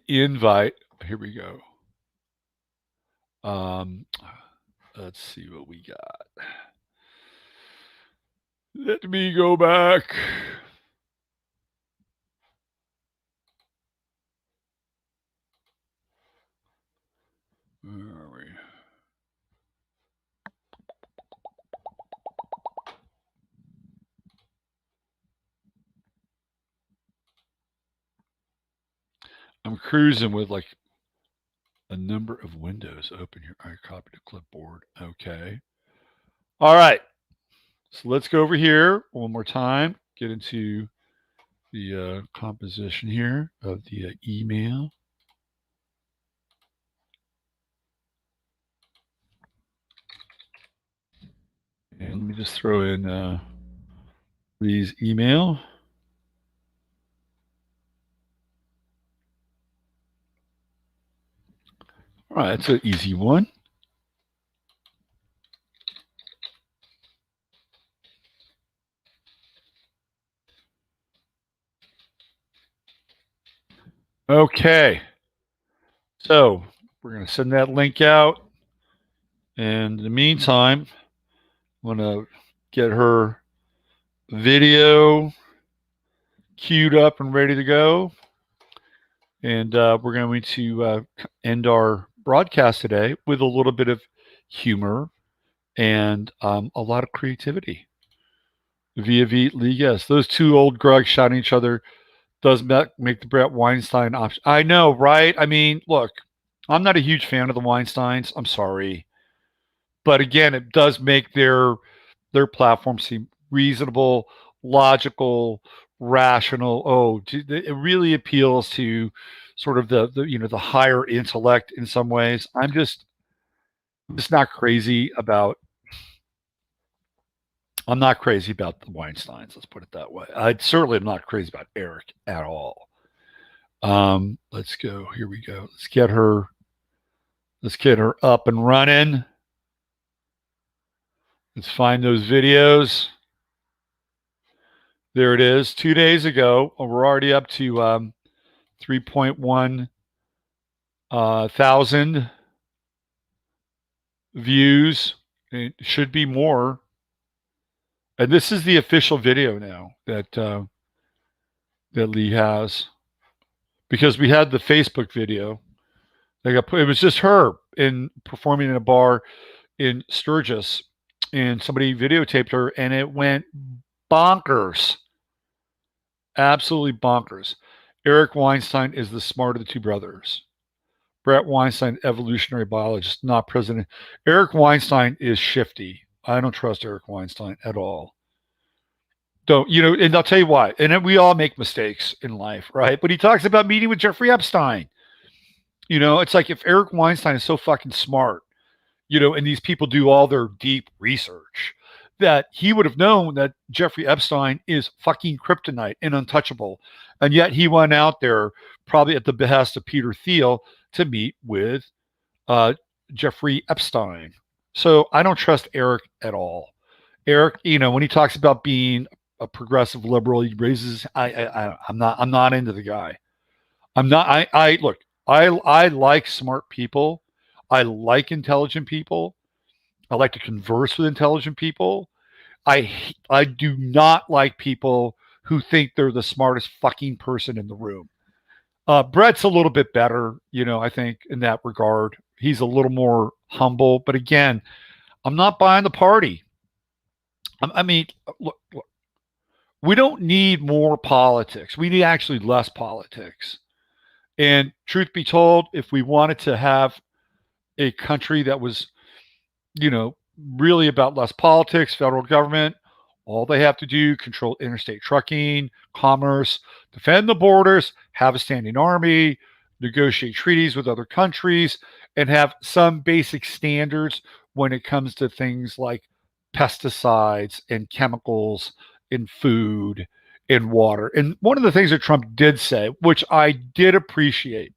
invite. Here we go. Let's see what we got. Let me go back. Where are we? I'm cruising with like a number of windows open here. I copied a clipboard. Okay. All right. So let's go over here one more time. Get into the composition here of the email. And Let me just throw in Lee's email. All right, that's an easy one. Okay. So we're going to send that link out. And in the meantime, I'm going to get her video queued up and ready to go. And we're going to end our broadcast today with a little bit of humor and a lot of creativity via Leigh Guest. Those two old grugs shouting at each other does make the Brett Weinstein option. I know, right? I mean, look, I'm not a huge fan of the Weinsteins. I'm sorry. But again, it does make their platform seem reasonable, logical, rational. Oh, it really appeals to sort of the higher intellect in some ways. I'm just not crazy about. I'm not crazy about the Weinsteins. Let's put it that way. I certainly am not crazy about Eric at all. Let's go. Here we go. Let's get her up and running. Let's find those videos. There it is. 2 days ago. We're already up to 3.1 thousand views. It should be more. And this is the official video now that Leigh has, because we had the Facebook video. It was just her performing in a bar in Sturgis, and somebody videotaped her, and it went bonkers. Absolutely bonkers. Eric Weinstein is the smarter of the two brothers. Brett Weinstein, evolutionary biologist, not president. Eric Weinstein is shifty. I don't trust Eric Weinstein at all. And I'll tell you why. And we all make mistakes in life, right? But he talks about meeting with Jeffrey Epstein. It's like, if Eric Weinstein is so fucking smart, and these people do all their deep research, that he would have known that Jeffrey Epstein is fucking kryptonite and untouchable. And yet he went out there, probably at the behest of Peter Thiel, to meet with Jeffrey Epstein. So I don't trust Eric at all. Eric, when he talks about being a progressive liberal, he raises, I'm not into the guy. Look, I like smart people. I like intelligent people. I like to converse with intelligent people. I do not like people who think they're the smartest fucking person in the room. Brett's a little bit better, I think, in that regard. He's a little more humble. But again, I'm not buying the party. I mean, look, we don't need more politics. We need actually less politics. And truth be told, if we wanted to have a country that was, really about less politics, federal government, all they have to do, control interstate trucking, commerce, defend the borders, have a standing army, negotiate treaties with other countries, and have some basic standards when it comes to things like pesticides and chemicals in food and water. And one of the things that Trump did say, which I did appreciate,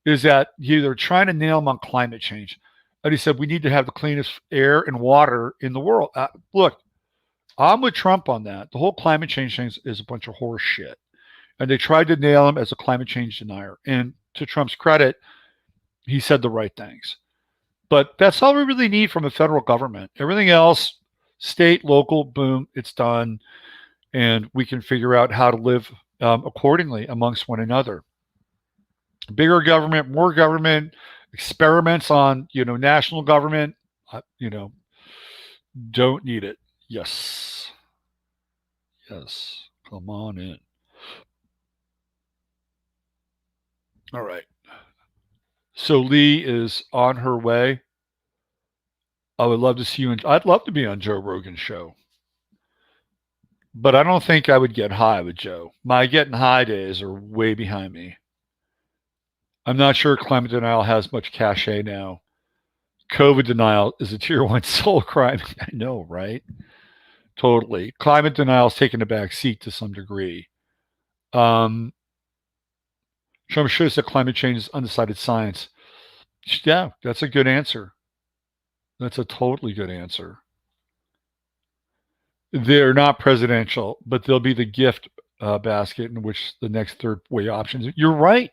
is that they're trying to nail him on climate change. And he said, we need to have the cleanest air and water in the world. Look, I'm with Trump on that. The whole climate change thing is a bunch of horse shit. And they tried to nail him as a climate change denier. And to Trump's credit, he said the right things. But that's all we really need from a federal government. Everything else, state, local, boom, it's done. And we can figure out how to live accordingly amongst one another. Bigger government, more government, experiments on, national government, don't need it. Yes. Come on in. All right. So Leigh is on her way. I would love to see you. I'd love to be on Joe Rogan's show. But I don't think I would get high with Joe. My getting high days are way behind me. I'm not sure climate denial has much cachet now. COVID denial is a tier 1 soul crime. I know, right? Totally. Climate denial is taking a back seat to some degree. Trump shows that climate change is undecided science. Yeah, that's a good answer. That's a totally good answer. They're not presidential, but they'll be the gift basket in which the next third way options. You're right.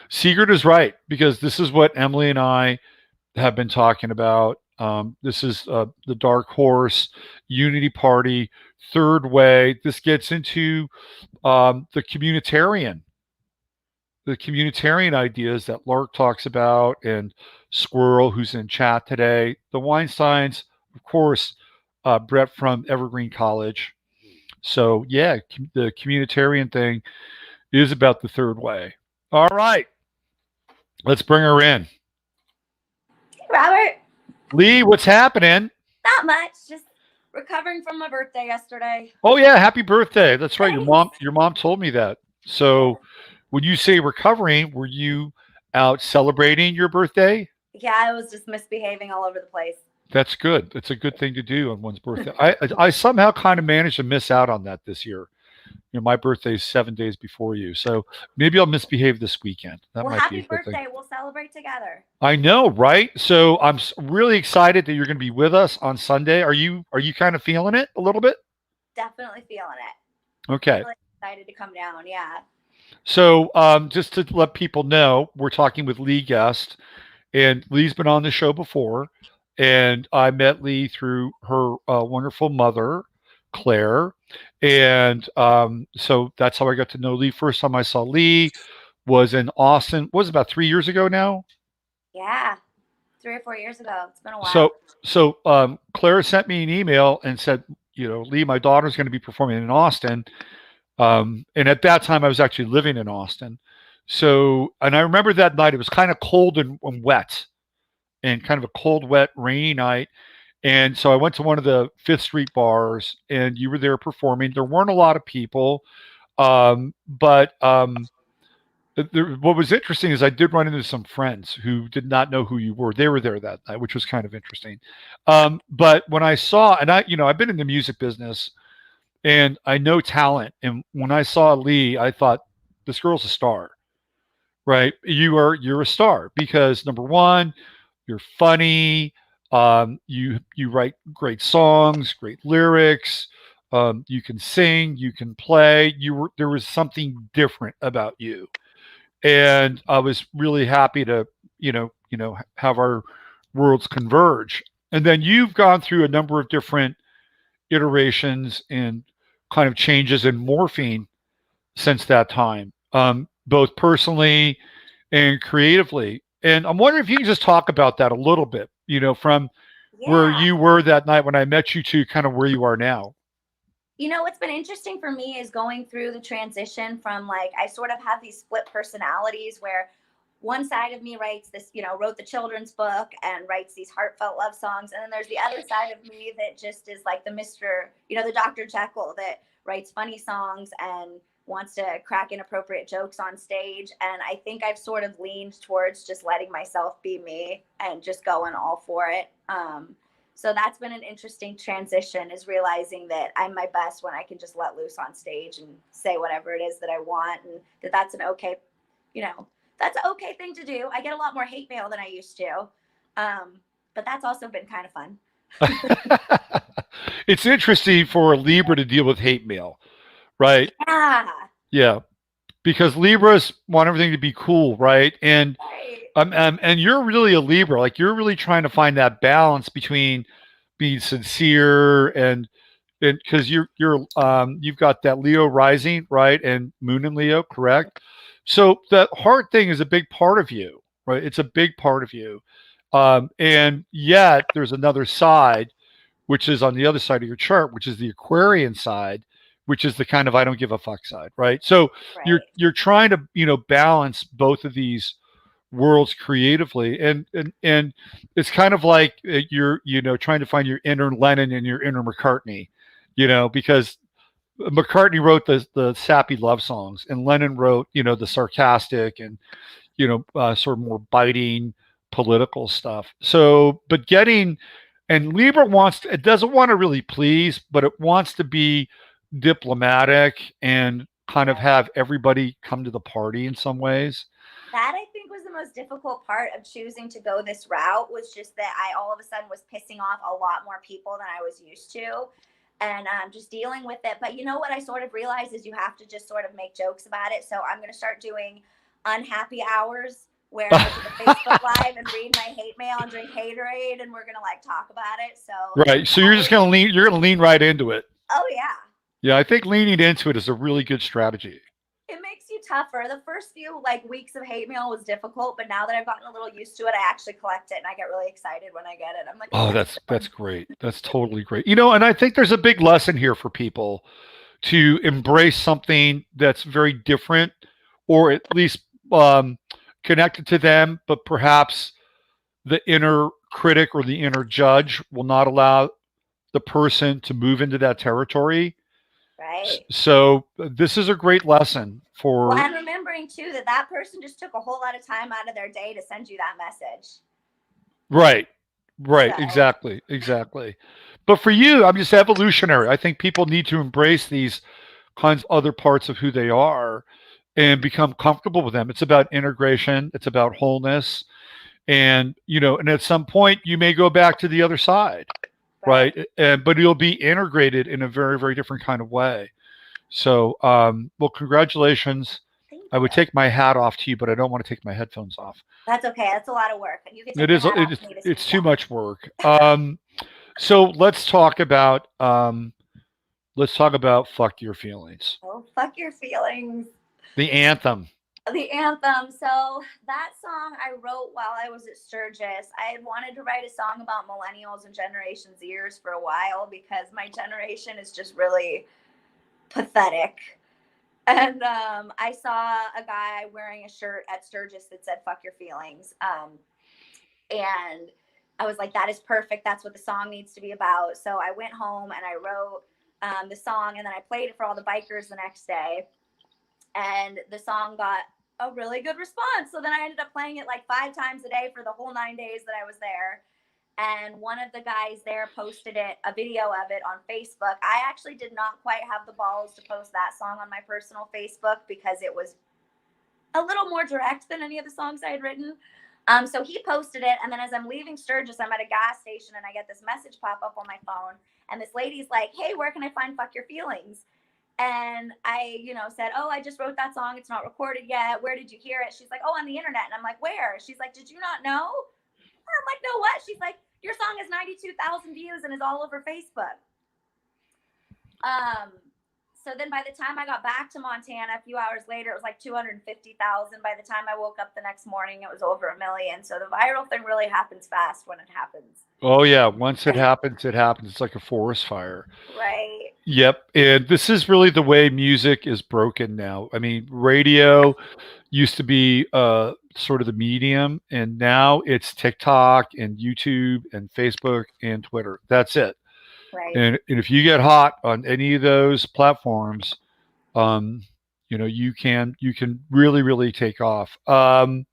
Sigurd is right, because this is what Emily and I have been talking about. This is the dark horse, unity party, third way. This gets into the communitarian ideas that Lark talks about, and Squirrel, who's in chat today. The Weinsteins, of course, Brett from Evergreen College. So, yeah, the communitarian thing is about the third way. All right. Let's bring her in. Robert. Leigh, what's happening? Not much. Just recovering from my birthday yesterday. Oh yeah, happy birthday. That's right. Your mom told me that. So when you say recovering, were you out celebrating your birthday? Yeah, I was just misbehaving all over the place. That's good. It's a good thing to do on one's birthday. I somehow kind of managed to miss out on that this year. You know, my birthday is 7 days before you, so maybe I'll misbehave this weekend. That well, might be a happy good birthday. thing. We'll celebrate together. I know, right? So I'm really excited that you're going to be with us on Sunday. Are you kind of feeling it a little bit? Definitely feeling it. Okay. Really excited to come down. Yeah. So just to let people know, we're talking with Leigh Guest, and Leigh's been on the show before, and I met Leigh through her wonderful mother, Claire, and so that's how I got to know Leigh. First time I saw Leigh was in Austin. Was about 3 years ago now. Yeah, 3 or 4 years ago. It's been a while. So Claire sent me an email and said, you know, Leigh, my daughter's going to be performing in Austin. And at that time, I was actually living in Austin. So, and I remember that night, it was kind of cold and wet, and kind of a cold, wet, rainy night. And so I went to one of the Fifth Street bars, and you were there performing. There weren't a lot of people, but what was interesting is I did run into some friends who did not know who you were. They were there that night, which was kind of interesting. But when I saw, and I've been in the music business, and I know talent. And when I saw Leigh, I thought, this girl's a star, right? You're a star because, number one, you're funny. You write great songs, great lyrics. You can sing, you can play. There was something different about you, and I was really happy to have our worlds converge. And then you've gone through a number of different iterations and kind of changes and morphine since that time, both personally and creatively. And I'm wondering if you can just talk about that a little bit, from where you were that night when I met you to kind of where you are now. What's been interesting for me is going through the transition from, like, I sort of have these split personalities where one side of me writes this, wrote the children's book and writes these heartfelt love songs. And then there's the other side of me that just is like the the Dr. Jekyll that writes funny songs and wants to crack inappropriate jokes on stage. And I think I've sort of leaned towards just letting myself be me and just going all for it. So that's been an interesting transition, is realizing that I'm my best when I can just let loose on stage and say whatever it is that I want, and that's an okay, that's an okay thing to do. I get a lot more hate mail than I used to. But that's also been kind of fun. It's interesting for a Libra to deal with hate mail, right? Yeah. Yeah. Because Libras want everything to be cool, right? And and you're really a Libra. Like, you're really trying to find that balance between being sincere and because you've got that Leo rising, right? And Moon in Leo, correct? So that heart thing is a big part of you, right? It's a big part of you. And yet there's another side, which is on the other side of your chart, which is the Aquarian side, which is the kind of I don't give a fuck side, right? So you're trying to, balance both of these worlds creatively. And it's kind of like you're, trying to find your inner Lennon and your inner McCartney, because McCartney wrote the sappy love songs, and Lennon wrote, the sarcastic and, sort of more biting, political stuff. So, but getting, and Libra it doesn't want to really please, but it wants to be diplomatic and kind of have everybody come to the party in some ways. That I think was the most difficult part of choosing to go this route, was just that I all of a sudden was pissing off a lot more people than I was used to, and just dealing with it. But you know what I sort of realized is you have to just sort of make jokes about it. So I'm going to start doing unhappy hours where I do a Facebook Live and read my hate mail and drink haterade, and we're going to like talk about it. So Right. So you're just going to lean, you're going to lean right into it. Oh yeah. Yeah. I think leaning into it is a really good strategy. It makes you tougher. The first few like weeks of hate mail was difficult, but now that I've gotten a little used to it, I actually collect it and I get really excited when I get it. I'm like, oh, that's great. That's totally great. You know, and I think there's a big lesson here for people to embrace something that's very different, or at least connected to them, but perhaps the inner critic or the inner judge will not allow the person to move into that territory. Right. So this is a great lesson for. Well, I'm remembering too that person just took a whole lot of time out of their day to send you that message. Right. So. Exactly. But for you, I'm just evolutionary. I think people need to embrace these kinds of other parts of who they are and become comfortable with them. It's about integration. It's about wholeness. And, you know, and at some point you may go back to the other side. Right. But you'll be integrated in a very, very different kind of way. So, well, congratulations. I would take my hat off to you, but I don't want to take my headphones off. That's okay. That's a lot of work. You can take it is. It's too much work. So let's talk about "Fuck Your Feelings." Oh, fuck your feelings. The anthem. The anthem. So that song I wrote while I was at Sturgis. I had wanted to write a song about millennials and Generation Zers for a while because my generation is just really pathetic. And I saw a guy wearing a shirt at Sturgis that said "Fuck Your Feelings," and I was like, "That is perfect. That's what the song needs to be about." So I went home and I wrote the song, and then I played it for all the bikers the next day. And the song got a really good response. So then I ended up playing it like 5 times a day for the whole 9 days that I was there. And one of the guys there posted a video of it on Facebook. I actually did not quite have the balls to post that song on my personal Facebook because it was a little more direct than any of the songs I had written. So he posted it. And then as I'm leaving Sturgis, I'm at a gas station and I get this message pop up on my phone. And this lady's like, "Hey, where can I find Fuck Your Feelings?" And I, said, "Oh, I just wrote that song. It's not recorded yet. Where did you hear it?" She's like, "Oh, on the internet." And I'm like, "Where?" She's like, "Did you not know?" I'm like, "No, what?" She's like, "Your song has 92,000 views and is all over Facebook." So then by the time I got back to Montana a few hours later, it was like 250,000. By the time I woke up the next morning, it was over 1 million. So the viral thing really happens fast when it happens. Oh yeah. Once it happens, it happens. It's like a forest fire. Right. Yep. And this is really the way music is broken now. I mean, radio used to be sort of the medium, and now it's TikTok and YouTube and Facebook and Twitter. That's it. Right. And if you get hot on any of those platforms, you can really, really take off. I'm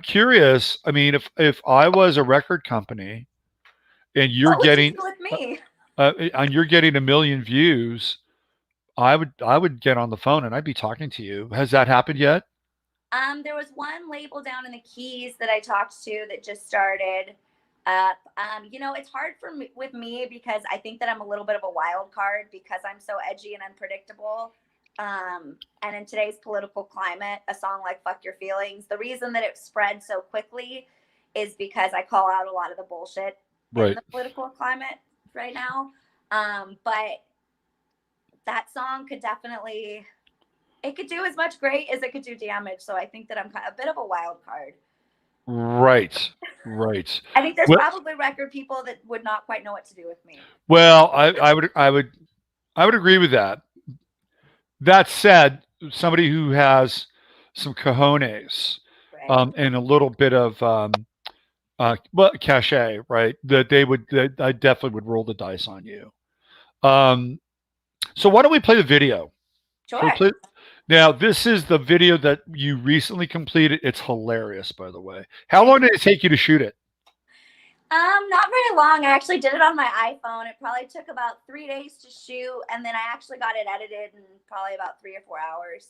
curious. I mean, if I was a record company and you're getting with me. And you're getting 1 million views, I would get on the phone and I'd be talking to you. Has that happened yet? There was one label down in the Keys that I talked to that just started up. It's hard with me because I think that I'm a little bit of a wild card because I'm so edgy and unpredictable. And in today's political climate, a song like "Fuck Your Feelings," the reason that it spread so quickly is because I call out a lot of the bullshit in the political climate right now. But that song could definitely, it could do as much great as it could do damage. So I think that I'm kind of a bit of a wild card. Right. I think there's probably record people that would not quite know what to do with me. Well, I would agree with that. That said, somebody who has some cojones, and a little bit of cachet, right? That I definitely would roll the dice on you. So why don't we play the video? Sure. Now, this is the video that you recently completed. It's hilarious, by the way. How long did it take you to shoot it? Not very long. I actually did it on my iPhone. It probably took about 3 days to shoot, and then I actually got it edited in probably about 3 or 4 hours.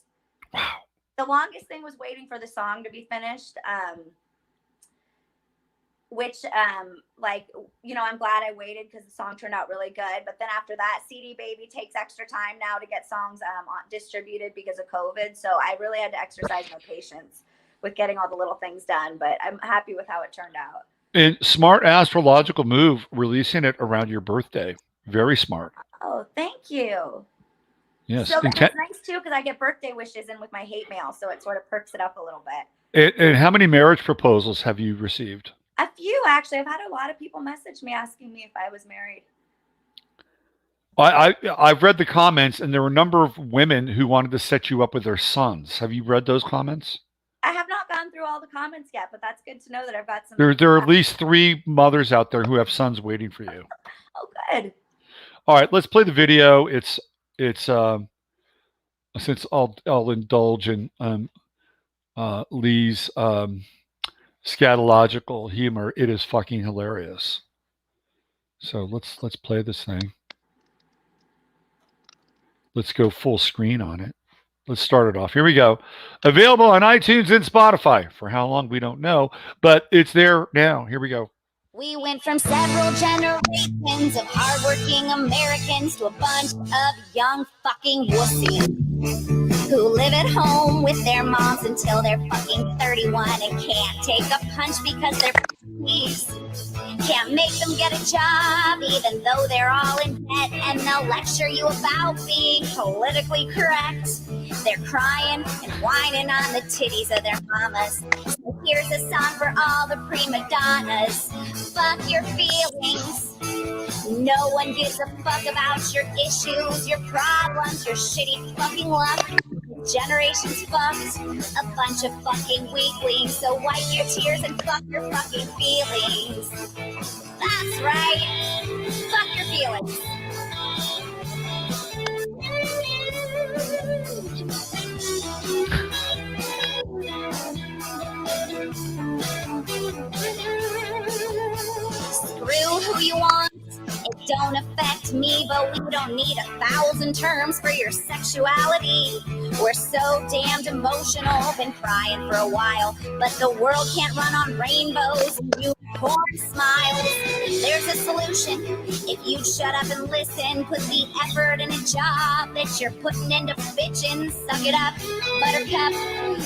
Wow. The longest thing was waiting for the song to be finished. Which like, you know, I'm glad I waited because the song turned out really good. But then after that, CD Baby takes extra time now to get songs distributed because of COVID. So I really had to exercise my patience with getting all the little things done. But I'm happy with how it turned out. And smart astrological move, releasing it around your birthday. Very smart. Oh, thank you. Yes. So it's nice too because I get birthday wishes in with my hate mail, so it sort of perks it up a little bit. And how many marriage proposals have you received? A few, actually. I've had a lot of people message me asking me if I was married. I've read the comments, and there were a number of women who wanted to set you up with their sons. Have you read those comments? I have not gone through all the comments yet, but that's good to know that I've got some. There are at least 3 mothers out there who have sons waiting for you. Oh, good. All right, let's play the video. It's since I'll indulge in Leigh's scatological humor, it is fucking hilarious. So let's play this thing. Let's go full screen on it. Let's start it off. Here we go. Available on iTunes and Spotify. For how long, we don't know, but it's there now. Here we go. We went from several generations of hardworking Americans to a bunch of young fucking wussies who live at home with their moms until they're fucking 31 and can't take a punch because they're f***ies. Can't make them get a job even though they're all in debt, and they'll lecture you about being politically correct. They're crying and whining on the titties of their mamas. So here's a song for all the prima donnas. Fuck your feelings. No one gives a fuck about your issues, your problems, your shitty fucking luck. Generation's fucked, a bunch of fucking weaklings. So wipe your tears and fuck your fucking feelings. That's right. Fuck your feelings. Screw who you want. It don't affect me, but we don't need 1,000 terms for your sexuality. We're so damned emotional, been crying for a while, but the world can't run on rainbows and unicorn smiles. There's a solution. If you shut up and listen, put the effort in a job that you're putting into bitchin'. Suck it up, buttercup.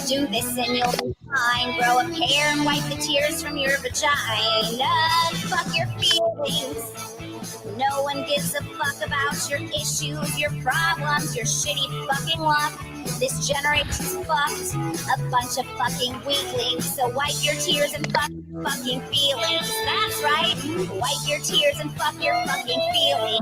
Do this and you'll be fine. Grow a pair and wipe the tears from your vagina. Fuck your feelings. No one gives a fuck about your issues, your problems, your shitty fucking luck. This generation's fucked, a bunch of fucking weaklings. So wipe your tears and fuck your fucking feelings. That's right, wipe your tears and fuck your fucking feelings.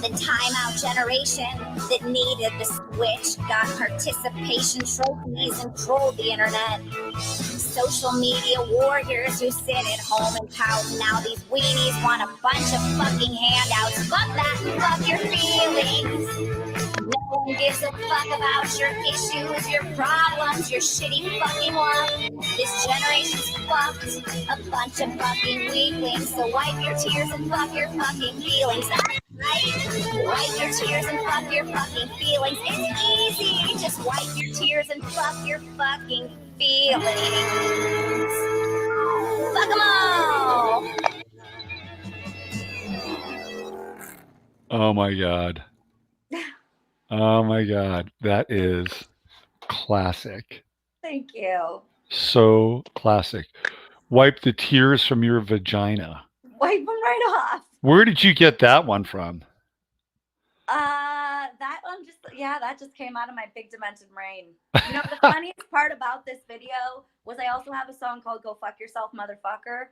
The timeout generation that needed the switch got participation trophies and trolled the internet. Social media warriors who sit at home and pout. Now these weenies want a bunch of fucking handouts. Fuck that and fuck your feelings. No one gives a fuck about your issues, your problems, your shitty fucking luck. This generation's fucked, a bunch of fucking weaklings. So wipe your tears and fuck your fucking feelings. That's right. Wipe your tears and fuck your fucking feelings. It's easy. Just wipe your tears and fuck your fucking feelings. Fuck them all. Oh my God. Oh my God. That is classic. Thank you. So classic. Wipe the tears from your vagina. Wipe them right off. Where did you get that one from? That one that just came out of my big demented brain. You know, the funniest part about this video was I also have a song called Go Fuck Yourself, Motherfucker.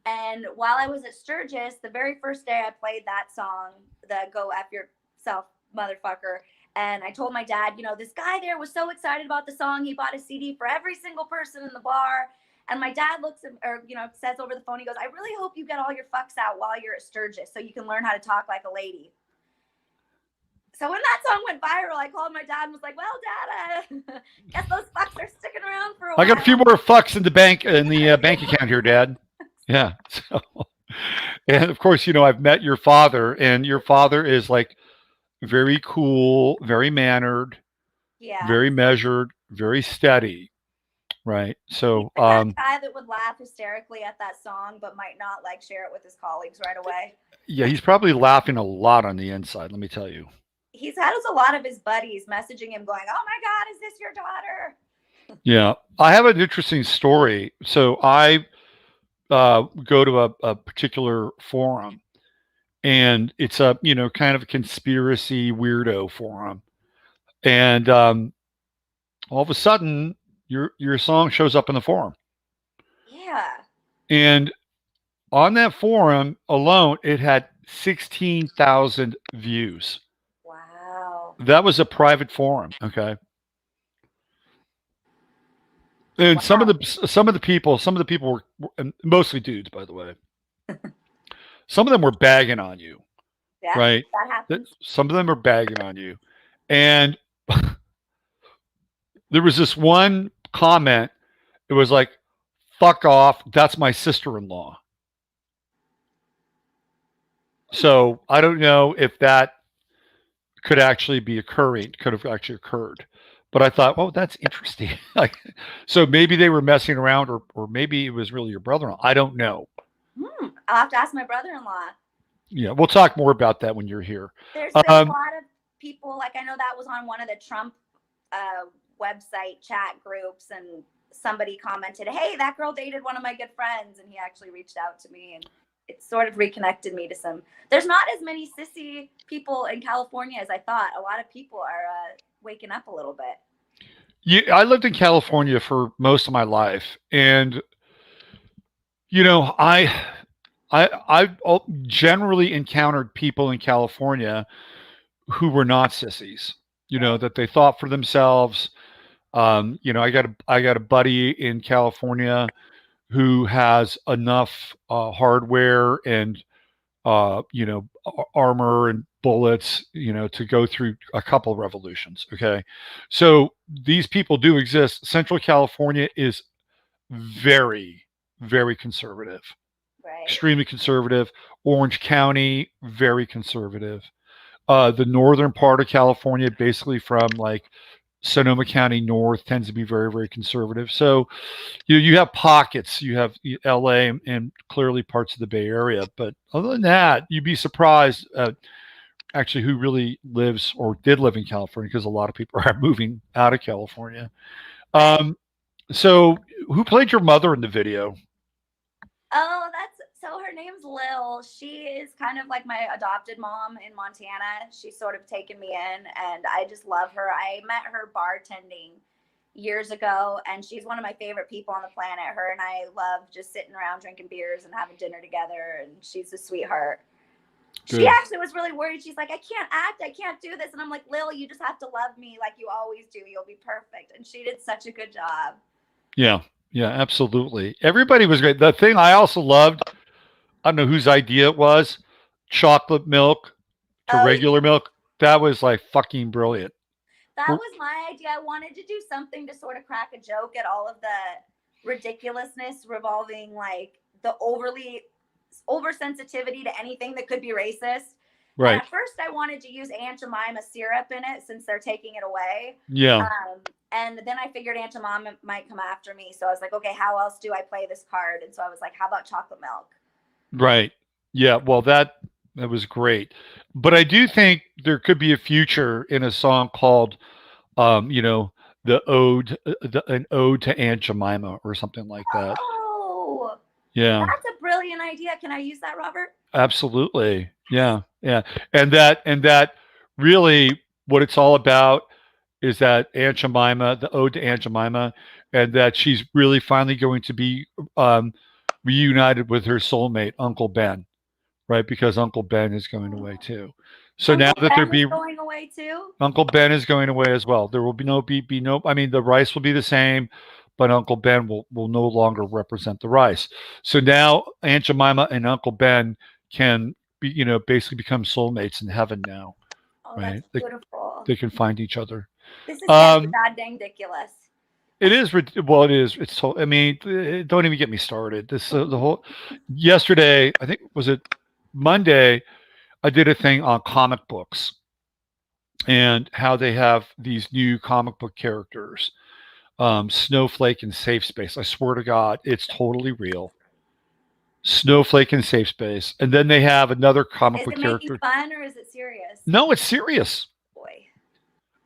And while I was at Sturgis, the very first day I played that song, the Go F Yourself, Motherfucker. And I told my dad, you know, this guy there was so excited about the song. He bought a CD for every single person in the bar. And my dad looks at, or, says over the phone, he goes, I really hope you get all your fucks out while you're at Sturgis so you can learn how to talk like a lady. So when that song went viral, I called my dad and was like, well, Dad, guess those fucks are sticking around for a while. I got a few more fucks in the bank account here, Dad. Yeah. So, and of course, I've met your father, and your father is like very cool, very mannered, very measured, very steady. Right. So, that guy that would laugh hysterically at that song, but might not share it with his colleagues right away. Yeah, he's probably laughing a lot on the inside. Let me tell you. He's had a lot of his buddies messaging him going, oh my God, is this your daughter? Yeah. I have an interesting story. So I go to a particular forum, and it's a, kind of a conspiracy weirdo forum. And all of a sudden your song shows up in the forum. Yeah. And on that forum alone, it had 16,000 views. Wow. That was a private forum. Okay. And some of the people were mostly dudes, by the way. Some of them were bagging on you. Yeah, right. That happens. Some of them are bagging on you. And there was this one comment. It was like, fuck off. That's my sister-in-law. So I don't know if that could actually be occurring, could have actually occurred. But I thought, oh, that's interesting. So maybe they were messing around, or maybe it was really your brother-in-law. I don't know. I'll have to ask my brother-in-law. Yeah, we'll talk more about that when you're here. There's been a lot of people, I know that was on one of the Trump website chat groups, and somebody commented, hey, that girl dated one of my good friends, and he actually reached out to me, and it sort of reconnected me to some. There's not as many sissy people in California as I thought. A lot of people are waking up a little bit. Yeah, I lived in California for most of my life, and I generally encountered people in California who were not sissies. That they thought for themselves. I got a buddy in California who has enough hardware and armor and bullets, to go through a couple of revolutions. Okay. So these people do exist. Central California is very, very conservative, right. Extremely conservative. Orange County, very conservative. The northern part of California, basically from Sonoma County north, tends to be very, very conservative. So you have pockets, you have LA and clearly parts of the Bay Area. But other than that, you'd be surprised actually who really lives or did live in California, because a lot of people are moving out of California. So who played your mother in the video? Oh, so her name's Lil. She is kind of like my adopted mom in Montana. She's sort of taken me in, and I just love her. I met her bartending years ago, and she's one of my favorite people on the planet. Her and I love just sitting around drinking beers and having dinner together, and she's a sweetheart. Good. She actually was really worried. She's like, I can't act. I can't do this. And I'm like, Lil, you just have to love me like you always do. You'll be perfect. And she did such a good job. Yeah. Yeah, absolutely. Everybody was great. The thing I also loved, I don't know whose idea it was, chocolate milk to regular milk. That was fucking brilliant. That was my idea. I wanted to do something to sort of crack a joke at all of the ridiculousness revolving the oversensitivity to anything that could be racist. Right. And at first I wanted to use Aunt Jemima syrup in it since they're taking it away. Yeah. And then I figured Aunt Jemima might come after me. So I was like, okay, how else do I play this card? And so I was like, how about chocolate milk? Right. Yeah. Well, that was great. But I do think there could be a future in a song called, an ode to Aunt Jemima or something like that. Oh, yeah. That's a brilliant idea. Can I use that, Robert? Absolutely. Yeah. Yeah. And that really what it's all about is that Aunt Jemima, the ode to Aunt Jemima, and that she's really finally going to be reunited with her soulmate, Uncle Ben, right? Because Uncle Ben is going away too. So Uncle now that Ben there is going away too, Uncle Ben is going away as well. There will be no. I mean, the rice will be the same, but Uncle Ben will no longer represent the rice. So now Aunt Jemima and Uncle Ben can be, basically become soulmates in heaven now, Oh, right? that's beautiful. They can find each other. This is getting Um, goddamn ridiculous. It is well. It is. It's so. I mean, don't even get me started. This the whole. Yesterday, I think was it Monday. I did a thing on comic books and how they have these new comic book characters, Snowflake and Safe Space. I swear to God, it's totally real. Snowflake and Safe Space, and then they have another comic Is book it making character. fun or is it serious? No, it's serious. Boy.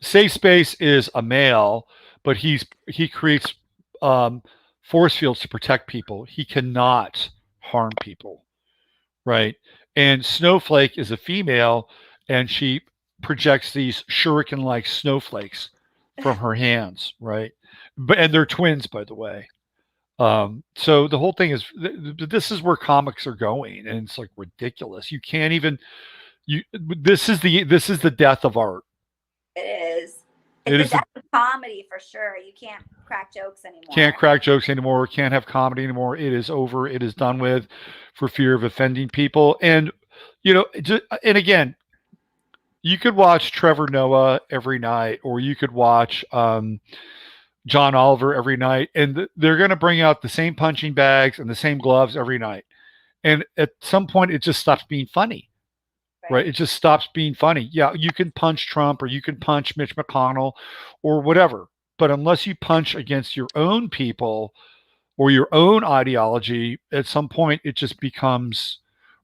Safe Space is a male, but he creates force fields to protect people. He cannot harm people, right? And Snowflake is a female, and she projects these shuriken-like snowflakes from her hands, right? And they're twins, by the way. So the whole thing is this is where comics are going, and it's like ridiculous. You can't even you. This is the death of art. It is. It It's is the death of comedy for sure. You can't crack jokes anymore. Can't crack jokes anymore. Can't have comedy anymore. It is over. It is done with, for fear of offending people. And and again, you could watch Trevor Noah every night, or you could watch John Oliver every night, and they're going to bring out the same punching bags and the same gloves every night. And at some point, it just stops being funny. Right. It just stops being funny. Yeah, you can punch Trump or you can punch Mitch McConnell or whatever. But unless you punch against your own people or your own ideology, at some point it just becomes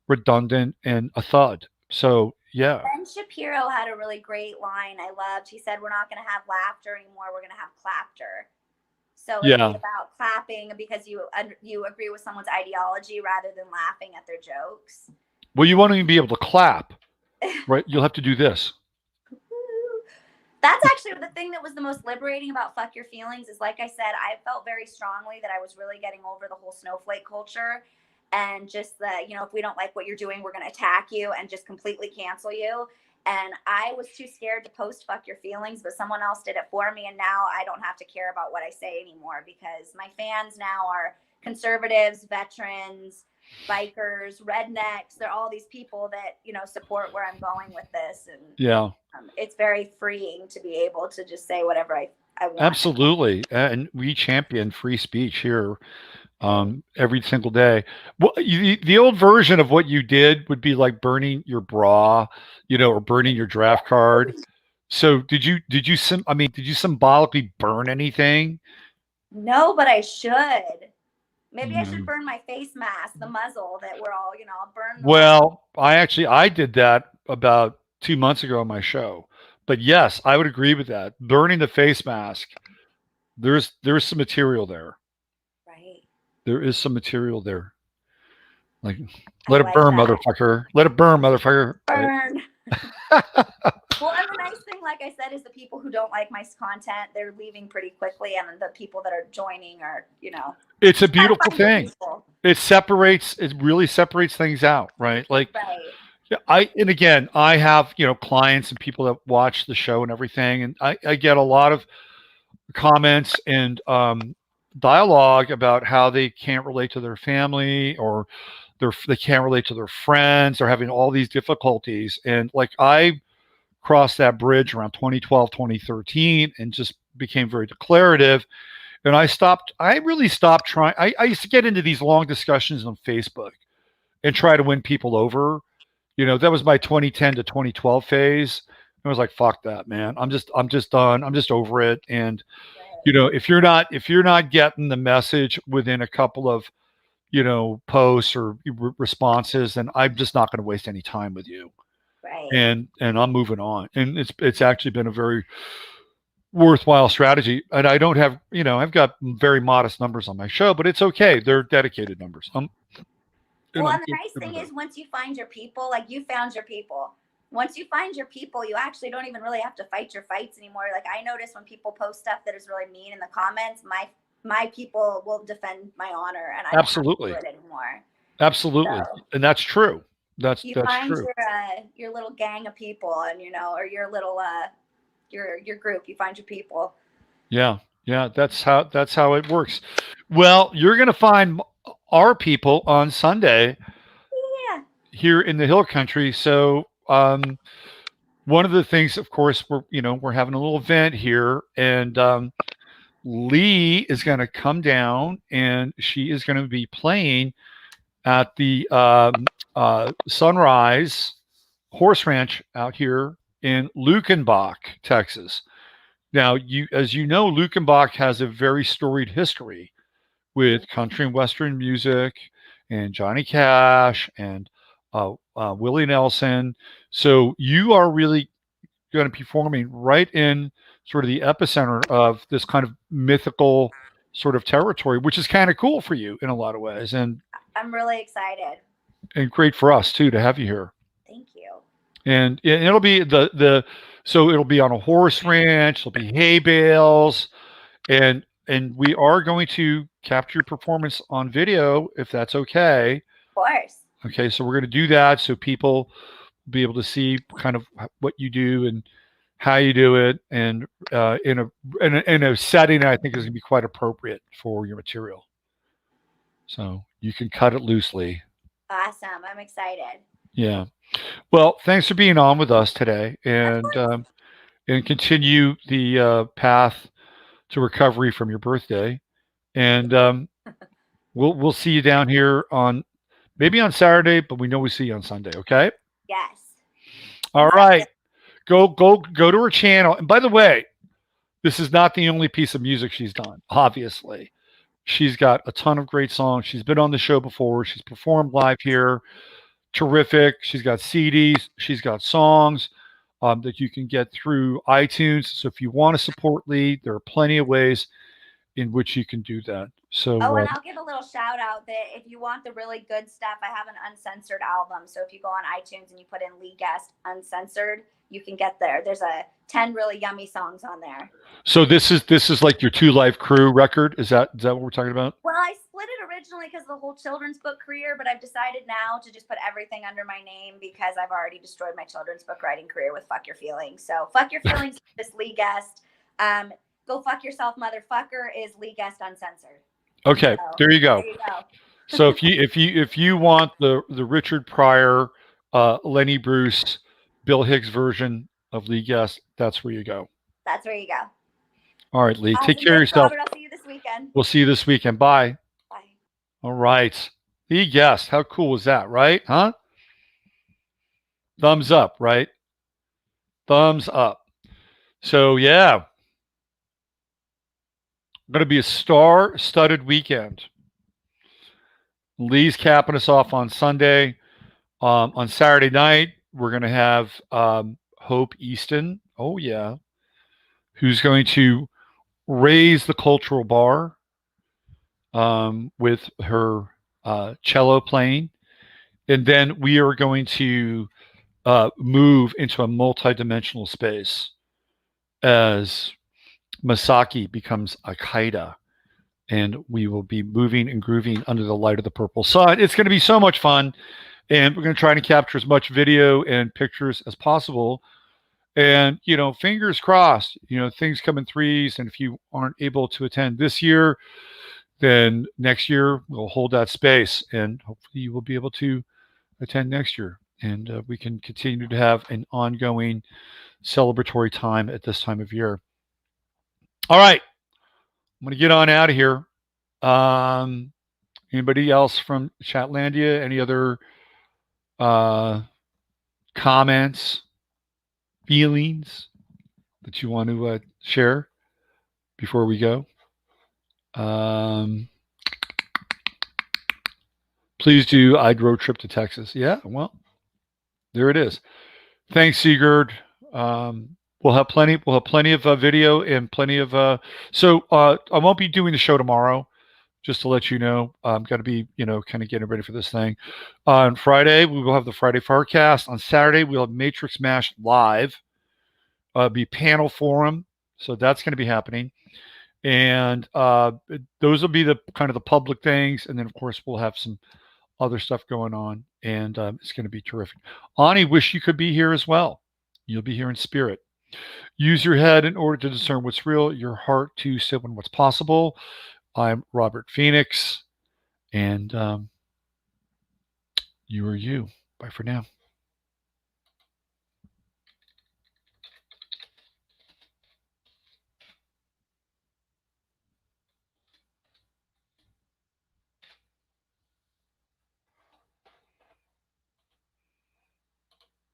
redundant and a thud. So, yeah. Ben Shapiro had a really great line I loved. He said, "We're not going to have laughter anymore. We're going to have clapter." So it's about clapping because you agree with someone's ideology rather than laughing at their jokes. Well, you won't even be able to clap, right? You'll have to do this. That's actually the thing that was the most liberating about Fuck Your Feelings is, like I said, I felt very strongly that I was really getting over the whole snowflake culture and just that, if we don't like what you're doing, we're going to attack you and just completely cancel you. And I was too scared to post Fuck Your Feelings, but someone else did it for me. And now I don't have to care about what I say anymore because my fans now are conservatives, veterans, bikers, rednecks. They're all these people that support where I'm going with this, and it's very freeing to be able to just say whatever I want. Absolutely, and we champion free speech here every single day. Well, the old version of what you did would be like burning your bra, or burning your draft card. So did you symbolically burn anything? No, but I should. Maybe I should burn my face mask, the muzzle that we're all, burn. Well, I did that about 2 months ago on my show. But yes, I would agree with that. Burning the face mask, there's some material there. Right. There is some material there. Like, let it burn, motherfucker. Let it burn, motherfucker. Burn. Well, and the nice thing, like I said, is the people who don't like my content, they're leaving pretty quickly, and the people that are joining are, It's a beautiful thing. It really separates things out, right? Like, I have, clients and people that watch the show and everything, and I get a lot of comments and dialogue about how they can't relate to their family or they can't relate to their friends. They're having all these difficulties, and like I crossed that bridge around 2012, 2013, and just became very declarative. And I really stopped trying. I used to get into these long discussions on Facebook and try to win people over. That was my 2010 to 2012 phase. I was like, fuck that, man. I'm just done. I'm just over it. And, if you're not getting the message within a couple of, posts or responses, then I'm just not going to waste any time with you. Right. And I'm moving on. And it's actually been a very worthwhile strategy. And I don't have, I've got very modest numbers on my show, but it's okay. They're dedicated numbers. Well, and the nice thing is once you find your people, like you found your people. Once you find your people, you actually don't even really have to fight your fights anymore. Like I notice when people post stuff that is really mean in the comments, my people will defend my honor, and I don't have to do it anymore. Absolutely, so, and that's true. That's find true. Your little gang of people, and or your little your group. You find your people. Yeah, Yeah, that's how it works. Well, you're going to find our people on Sunday Yeah. here in the Hill Country. So, one of the things, of course, we're having a little event here, and Leigh is going to come down, and she is going to be playing at the Sunrise Horse Ranch out here in Lukenbach, Texas. Now, as you know, Lukenbach has a very storied history with country and western music, and Johnny Cash and Willie Nelson. So you are really going to be performing right in sort of the epicenter of this kind of mythical sort of territory, which is kind of cool for you in a lot of ways, I'm really excited. and great for us too to have you here. Thank you. And it'll be so it'll be on a horse ranch. There'll be hay bales, and we are going to capture your performance on video if that's okay. Of course. Okay, so we're going to do that so people will be able to see kind of what you do and how you do it, and in a setting that I think is going to be quite appropriate for your material. So you can cut it loosely. Awesome. I'm excited. Yeah. Well, thanks for being on with us today, and continue the path to recovery from your birthday. And we'll see you down here on maybe on Saturday, but we know we see you on Sunday. Okay. Yes. All right. Go to her channel. And by the way, this is not the only piece of music she's done. Obviously, she's got a ton of great songs. She's been on the show before. She's performed live here. Terrific. She's got CDs. She's got songs that you can get through iTunes. So if you want to support Leigh, there are plenty of ways in which you can do that. So, and I'll give a little shout out that if you want the really good stuff, I have an uncensored album. So if you go on iTunes and you put in Leigh Guest uncensored, you can get there. There's 10 really yummy songs on there. So this is like your Two Life Crew record. Is that what we're talking about? Well, I split it originally because of the whole children's book career, but I've decided now to just put everything under my name because I've already destroyed my children's book writing career with Fuck Your Feelings. So Fuck Your Feelings is Leigh Guest. Go Fuck Yourself, Motherfucker is Leigh Guest uncensored. Okay, so, there you go. There you go. So if you want the Richard Pryor, Lenny Bruce, Bill Hicks version of Leigh Guest, that's where you go. That's where you go. All right, Leigh, Awesome. take care of yourself. Robert, I'll see you this weekend. We'll see you this weekend. Bye. Bye. All right. Leigh Guest, how cool was that, right? Huh? Thumbs up, right? Thumbs up. So yeah. Going to be a star-studded weekend. Leigh's capping us off on Sunday. On Saturday night, we're going to have Hope Easton. Oh, yeah. Who's going to raise the cultural bar with her cello playing. And then we are going to move into a multidimensional space as Masaki becomes Akaida, and we will be moving and grooving under the light of the purple sun. It's going to be so much fun, and we're going to try to capture as much video and pictures as possible. And, fingers crossed, things come in threes. And if you aren't able to attend this year, then next year we'll hold that space, and hopefully you will be able to attend next year. And we can continue to have an ongoing celebratory time at this time of year. All right. I'm going to get on out of here. Anybody else from Chatlandia? Any other comments, feelings that you want to share before we go? Please do. I'd road trip to Texas. Yeah, well, there it is. Thanks, Sigurd. We'll have plenty of video and plenty of so I won't be doing the show tomorrow, just to let you know. I'm going to be, kind of getting ready for this thing. On Friday, we will have the Friday Forecast. On Saturday, we'll have Matrix Mash live. Be panel forum. So that's going to be happening. And those will be the kind of the public things. And then, of course, we'll have some other stuff going on. And it's going to be terrific. Ani, wish you could be here as well. You'll be here in spirit. Use your head in order to discern what's real, your heart to sit in what's possible. I'm Robert Phoenix, and you are you. Bye for now.